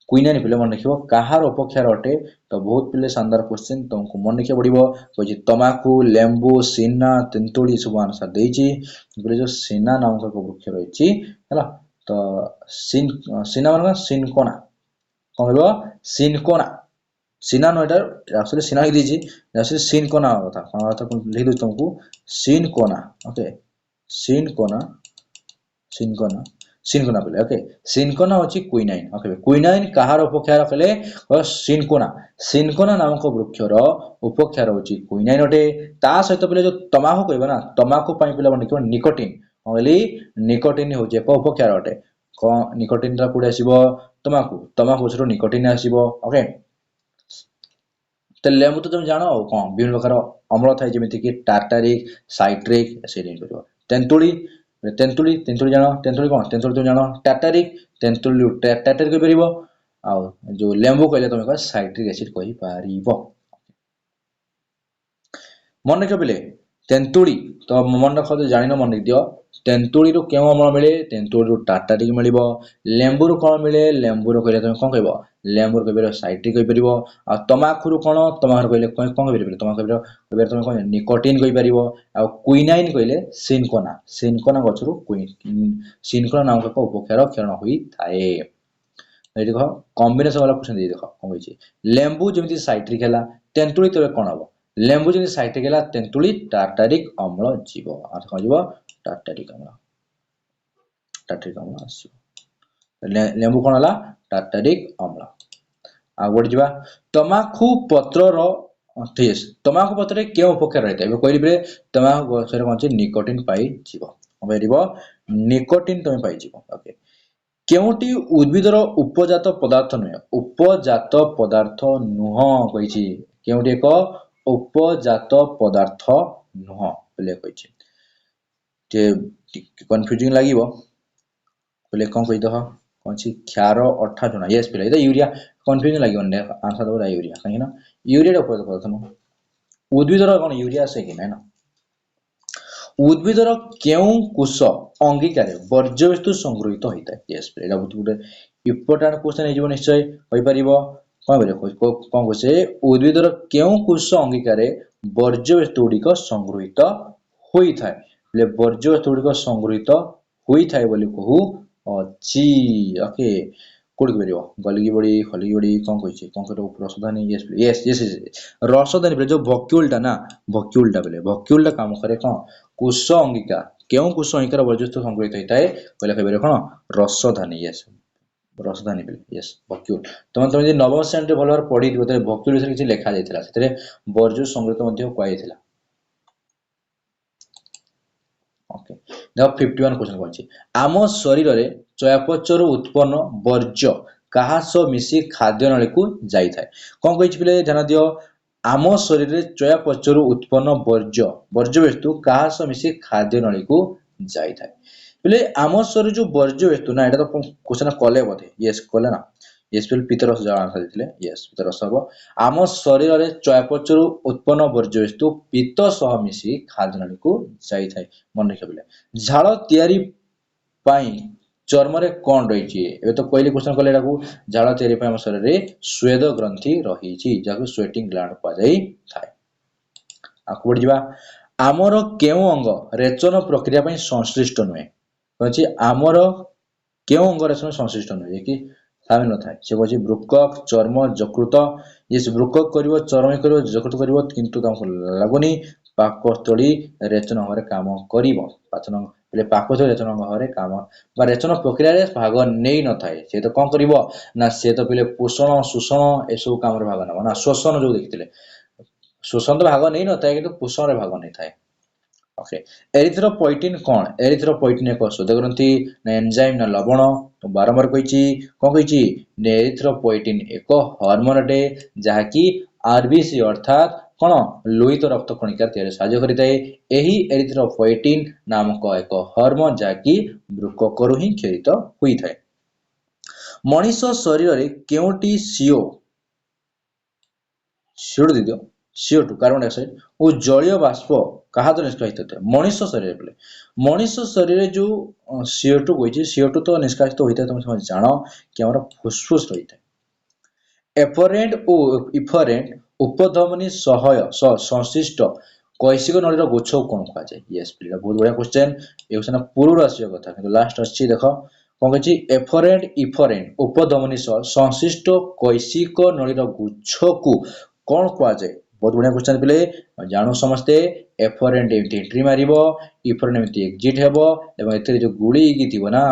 क्विनाइन पिले मन रखिबो कहार उपक्षार अटे तो बहुत पिले शानदार क्वेश्चन तुमको मन रखिया पड़िबो होची तमाकू लेंबू सीना तेंतुली सब आंसर देछि बोले जो सीना नामक एक वृक्ष रहिछि हला तो सीना माने सिनकोना कोन कहबो सिनकोना सीना नोटर एक्चुअली सीना ही दीजिए जैसे सीन कोना होता लिख दो तुमको सीन कोना ओके सीन कोना पहले ओके सीन कोना होची क्विनाइन ओके क्विनाइन कहार उपक्षार कहले सिनकोना नामक वृक्षर उपक्षार होची क्विनाइन अटे ता सहित पहले जो तमाकू कहबो ना तमाकू पई पहले मन निको निकोटिन कहली निकोटिन होची एक उपक्षार अटे निकोटिन रा कुडे आसीबो तमाकू छरो निकोटिन आसीबो ओके तो लेंबू तो तुम जानो कौन विभिन्न प्रकार अम्ल थाए जमीती कि टार्टारिक साइट्रिक से तेंतुली ତେନ୍ତୁଳି ତେନ୍ତୁଳି ଜାଣ ତେନ୍ତୁଳି କଣ ତେନ୍ତୁଳି ତୁମେ ଜାଣ ଟାଟାରିକ ତେନ୍ତୁଳି ଟାଟାରିକ କହିପାରିବ ଆଉ ଯୋଉ ଲେମ୍ବୁ କହିଲେ ତମେ କହ ସାଇଟ୍ରିକ ଏସିଡ କହିପାରିବ ମନେ ରଖିବ ପିଲେ ତେନ୍ତୁଳି ତ ମନେ ରଖ ଜାଣିନ ମନେ ଦିଅ ତେନ୍ତୁଳିରୁ କେଉଁ ଅମ୍ଳ ମିଳେ ତେନ୍ତୁଳିରୁ ଟାଟାରିକ ମିଳିବ ଲେମ୍ବୁରୁ କଣ ମିଳେ ଲେମ୍ବୁରୁ କହିଲେ ତମେ କଣ କହିବ ଲେମ୍ବୁରୁ କହିପାରିବ ସାଇଟ୍ରିକ କହିପାରିବ ଆଉ ତମାଖୁରୁ କଣ ତମାଖୁରୁ କହିଲେ କଣ କହିପାରିବ ତମାଖୁ କହିପାରିବ ତମେ କଣ ନିକୋଟିନ କହିପାରିବ ଆଉ କ୍ୱିନାଇନ କହିଲେ ସିନକୋନା ସିନକୋନା ଗଛରୁ ସିନକୋନା ନାମକ ଏକ ଉପକ୍ଷାର କ୍ଷରଣ ହୋଇଥାଏ ଏଠି ଦେଖ କମ୍ବିନେସନ ବାଲା କ୍ୱେଶ୍ଚନ ଦେଇ ଦେଖ କଣ କହିଛି ଲେମ୍ବୁ ଯେମିତି ସାଇଟ୍ରିକ ହେଲା ତେନ୍ତୁଳି ତେବେ କଣ ହବ ଲେମ୍ବୁ ଯେମିତି ସାଇଟ୍ରିକ ହେଲା ତେନ୍ତୁଳି ଟାର୍ଟାରିକ ଅମ୍ଳ ଯିବ ଆଉ କଣ ଯିବ ଟାର୍ଟାରିକ ଅମ୍ଳ ଆସିବ ଲେମ୍ବୁ କଣ ହେଲା ଟାର୍ଟାରିକ ଅମ୍ଳ ଆଉ ଗୋଟେ ଯିବା ତମାଖୁ ପତ୍ରର ତମାଖୁ ପତ୍ରରେ କେଉଁ ଉପକାର ରହିଥାଏ ଏବେ କହିଲି ତମାଖୁ ଗଛରେ କଣ ଅଛି ନିକୋଟିନ ପାଇଯିବ କଣ ପାଇଯିବ ନିକୋଟିନ ତମେ ପାଇଯିବ ଓକେ କେଉଁଟି ଉଦ୍ଭିଦର ଉପଜାତ ପଦାର୍ଥ ନୁହେଁ ଉପଜାତ ପଦାର୍ଥ ନୁହଁ କହିଛି କେଉଁଟି ଏକ ଉପଜାତ ପଦାର୍ଥ ନୁହଁ ବୋଲି କହିଛି ଟିକେ କନଫ୍ୟୁଜିଂ ଲାଗିବ बोले कौन कही दह कौन सी क्षार अठा चुना यस पिला ये यूरिया कन्फ्यूजन लगे आंसर दबा यूरिया कहीं ना यूरिया पदार्थ नु उद्भिदर कौन यूरिया आसे कि ना उद्भिदर केउ कोष अंगीकार वर्ज्यवस्तु संग्रहित होता है यस पिला एटा बहुत गुटे इंपोर्टेंट क्वेश्चन हे निश्चय होई परिबो कौन कोसे उद्भिदर केउ कोष अंगीकार वर्ज्यवस्तु गुड़िक संग्रहित होता है वर्ज्यवस्तु गुड़िक संग्रहित होता है बोली कहू अच्छी ओके कोड की परियो गलगी बड़ी कौन कहिछि कौन करो रसदानी यस यस रसदानी पे जो वक्यूलटा ना वक्यूलटा बेले वक्यूलटा काम करे कौन कुश अंगिका केउ कुश अंगिकार वर्जस्थ संग्रहित होता है कहले कहबे कोन रसदानी यस रसदानी बेले यस वक्यूल तुम जे नवम श्रेणी रे भलर पढी दिबो त वक्यूल विषय किछि लेखा जायतिला सेतरे वर्ज्य संग्रहित मध्ये कोइ जायतिला ओके देखो 51 क्वेश्चन कोन आम शरीर रे चयापचय उत्पन्न वर्ज्य कहा सह मिसी खाद्य नली को जाई थाए कोन कहिछि पिले ध्यान दियो आम शरीर रे चयापचय उत्पन्न वर्ज्य वर्ज्य वस्तु कहा सह मिसी खाद्य नली को जाई थाए पिले आम शरीर जो वर्ज्य वस्तु ना एटा तो क्वेश्चन कले बोधे यस कले ना यस पिले पितरस जा आंसर दिले यस पितरस हबो आम शरीर रे चयापचय उत्पन्न वर्ज्य वस्तु पित्त सह मिसी खाद्य नली को जाई थाए मन रखिबले झाड़ तयारी पाई चर्म रे कोन रही ए तो कहली क्वेश्चन कले एटा को झाड़ तयारी पाई हम शरीर रे स्वेद ग्रंथि रही छि जाको स्वेटिंग ग्लैंड पा जाई थाए आकु बढ़ जिबा आमर केउ अंग रेचन प्रक्रिया पाई संश्लिष्ट नुए कहछि आमर केउ अंग रेचन संश्लिष्ट नुए कि सामिल न थाए से कहछि वृक्क चर्म यकृत ये वृक्क करिवो चर्म करिवो यकृत करिवो किंतु ताको लागुनी पाकस्थली रेचन भाव काम करिवो पाचन पले पाकस्थली रेचन भाव काम बा रेचन प्रक्रिया रे भाग नै न थाए से तो कोन करिवो ना से तो पले पोषण शोषण ए सब काम रे भाग न ना शोषण जो देखिथिले शोषण तो भाग नै न थाए किंतु पोषण रे भाग नै थाए ओके एरिथ्रोपोइटिन कोन एरिथ्रोपोइटिन एक शोध ग्रंथि ना एंजाइम ना लवण तो बारंबार कहिछि कोन कहिछि ने एरिथ्रोपोइटिन एक हार्मोन अटे जहा कि आरबीसी अर्थात कोन लोहित रक्त कणिका तयारी साहाय्य करिताए एही एरिथ्रोपोइटिन नामक एक हार्मोन जहा कि वृक्ककरु ही क्षरित होई थाए मनीष शरीर रे केउटी सीओ सीओ दिदियो CO2 कार्बन डाइऑक्साइड और जलीय बाष्प कहा तो निष्कासित होता है मनीष शरीर पे मनीष शरीर जो CO2 कोइछि CO2 तो निष्कासित होता है तुम समझ जानो कि हमरा फुसफुस रही है एफरेंट और इफरेंट उपधमनी सहाय संश्लिष्ट कैसिक नळीर गुच्छ कोन कहा जाय यस प्लीज बहुत बढ़िया क्वेश्चन ए क्वेश्चन पूर्व राशिय कथा किंतु लास्ट अछि देखो कोन कहछि एफरेंट इफरेंट उपधमनी संश्लिष्ट कैसिक नळीर गुच्छ को कोन कहा जाय बहुत बढ़िया क्वेश्चन पिले जानो समस्ते एफरेंट एंट्री मारिबो इफरेंट एमती एग्जिट हेबो एवं एथरे जो गुडी की थिबो ना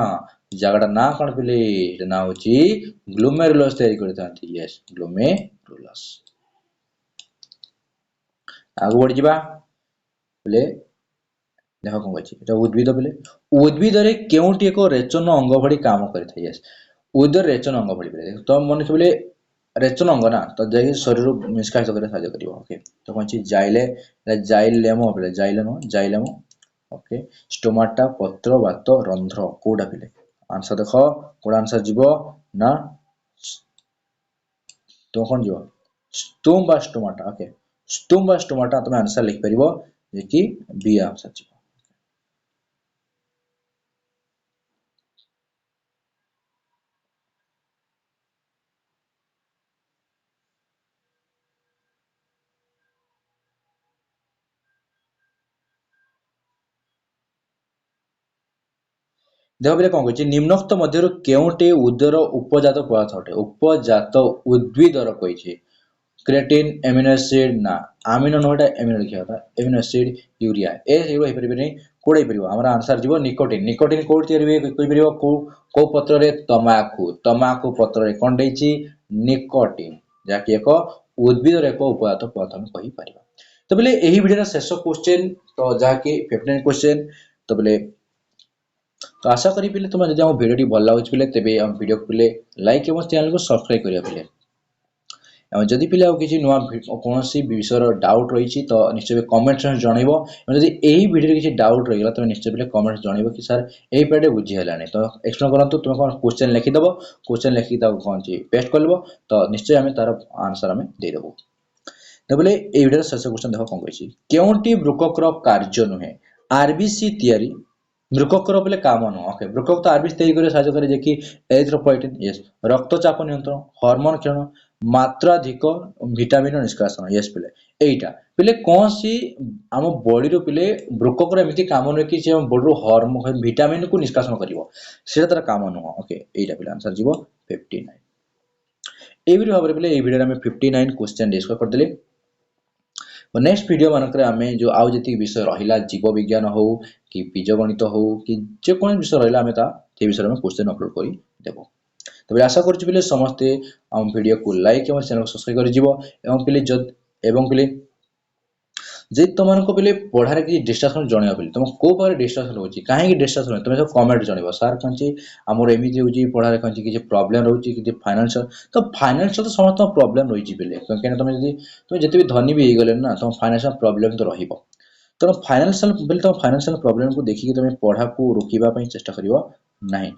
जगटा ना कोन पिले एटा ना होची ग्लोमेरुलस तयारी करथांती यस ग्लोमेरुलस आगु बढ़ जिबा पिले देखो कोन कहछि एटा उद्भिद पिले उद्भिद रे केउटी एको रेचन अंग भडी काम करथाय यस उद्भिद रेचन अंग भडी पिले तो मन पिले रेचन अंग ना तो जाई शरीर निष्कासित करे साहाय्य करिवो ओके तो कोन छि जाइले जाइलेमो पिले जाइलेमो ओके स्टोमाटा पत्र बात रंध्र कोडा पिले आंसर देख कोड आंसर जीवो ना तो कौन जीवो स्टोम बा स्टोमाटा ओके स्टोम बा स्टोमाटा तुम आंसर लिख परिबो जे कि बी आंसर जीवो देख पे कौन कही निम्नोक्त मध्य केउटे उदर उपजात पदार्थ अटे उपजात उद्भिदर कही क्रिएटिन एमिनो एसिड ना आमिनो नोटा एमिनो लिखा था एमिनो एसिड यूरिया ए सेगुलो हे परिबे नै कोड हे परिबो हमर आंसर जीवो निकोटिन निकोटिन कोड तयार हुए कहि परिबो को पत्र रे तमाकू पत्र रे कोन दैछि निकोटिन जाकि एक उद्भिद रे एक उपजात पदार्थ हम कहि परिबा तो बोले एही वीडियो शेष क्वेश्चन तो जाकि 59 क्वेश्चन तो बोले तो आशा करी पिले तुम जदि हम वीडियो भल लागुच पिले तेबे हम वीडियो को पिले लाइक एवं चैनल को सब्सक्राइब करिया पिले जदि पिले आउ किछि नुवा कोनोसी विषय डाउट रही तो निश्चय कमेंट जनइबो जदि एही वीडियो किछि डाउट रहिला तो निश्चय पिले कमेंट जनइबो कि सर एही पेडे बुझी हलानी तो एक्सप्लेन करंतु तुम कोन क्वेश्चन लिखि दबो क्वेश्चन लिखि ता कोन छि पेस्ट करलबो तो निश्चय हमें तार आंसर हमें दे देबो तो बोले ए वीडियो शेष क्वेश्चन देखो कोन कहिछि केउंटी ब्रुककर कार्य नुहे आरबीसी तयारी ब्रुककर बोले काम न ओके ब्रुकक तो आरबीसी तयारी करे साहाय्य करे जे कि एरिथ्रोपोएटिन यस रक्तचाप नियंत्रण हार्मोन क्षरण मात्राधिक विटामिन निष्कासन यस पिले एटा पिले कौन सी आम बॉडी रो पिले ब्रुककर एमिति काम न कि जे बॉडी रो हार्मोन विटामिन को निष्कासन करिवो सेटा तार काम न ओके एटा पिले आंसर जीवो 59 एवरी भाबरे पिले ए वीडियो रे हम 59 क्वेश्चन डिस्कस कर देले नेक्स्ट वीडियो मानक आमे जो आउ जति विषय रहिला जीव विज्ञान हो कि बीजगणित हो कि जे कोन विषय रहिला आमे ता ते विषय में क्वेश्चन अपलोड करी देबो तबे आशा करछु पिले समस्ते हम वीडियो को लाइक एवं चैनल को सब्सक्राइब करि जिवो एवं पिले जद एवं पिले जे तुमन को पिले पढ़ारे कि डिस्ट्रैक्शन जणिया पिले तुम को पारे डिस्ट्रैक्शन होची काहे कि डिस्ट्रैक्शन तुम सब कमेंट जणिबो सर कंची हमर एमिति होची पढ़ारे कंची कि प्रॉब्लम रहउची कि फाइनेंशियल तो फाइनेंशियल तो समस्त प्रॉब्लम रहिची पिले केन तुम जति भी धनी भी हे गले ना तुम फाइनेंशियल प्रॉब्लम तो रहिबो तो फाइनेंशियल बिल तो फाइनेंशियल प्रॉब्लम को देखि कि तुम पढ़ा को रोकिबा पई चेष्टा करिवो नाही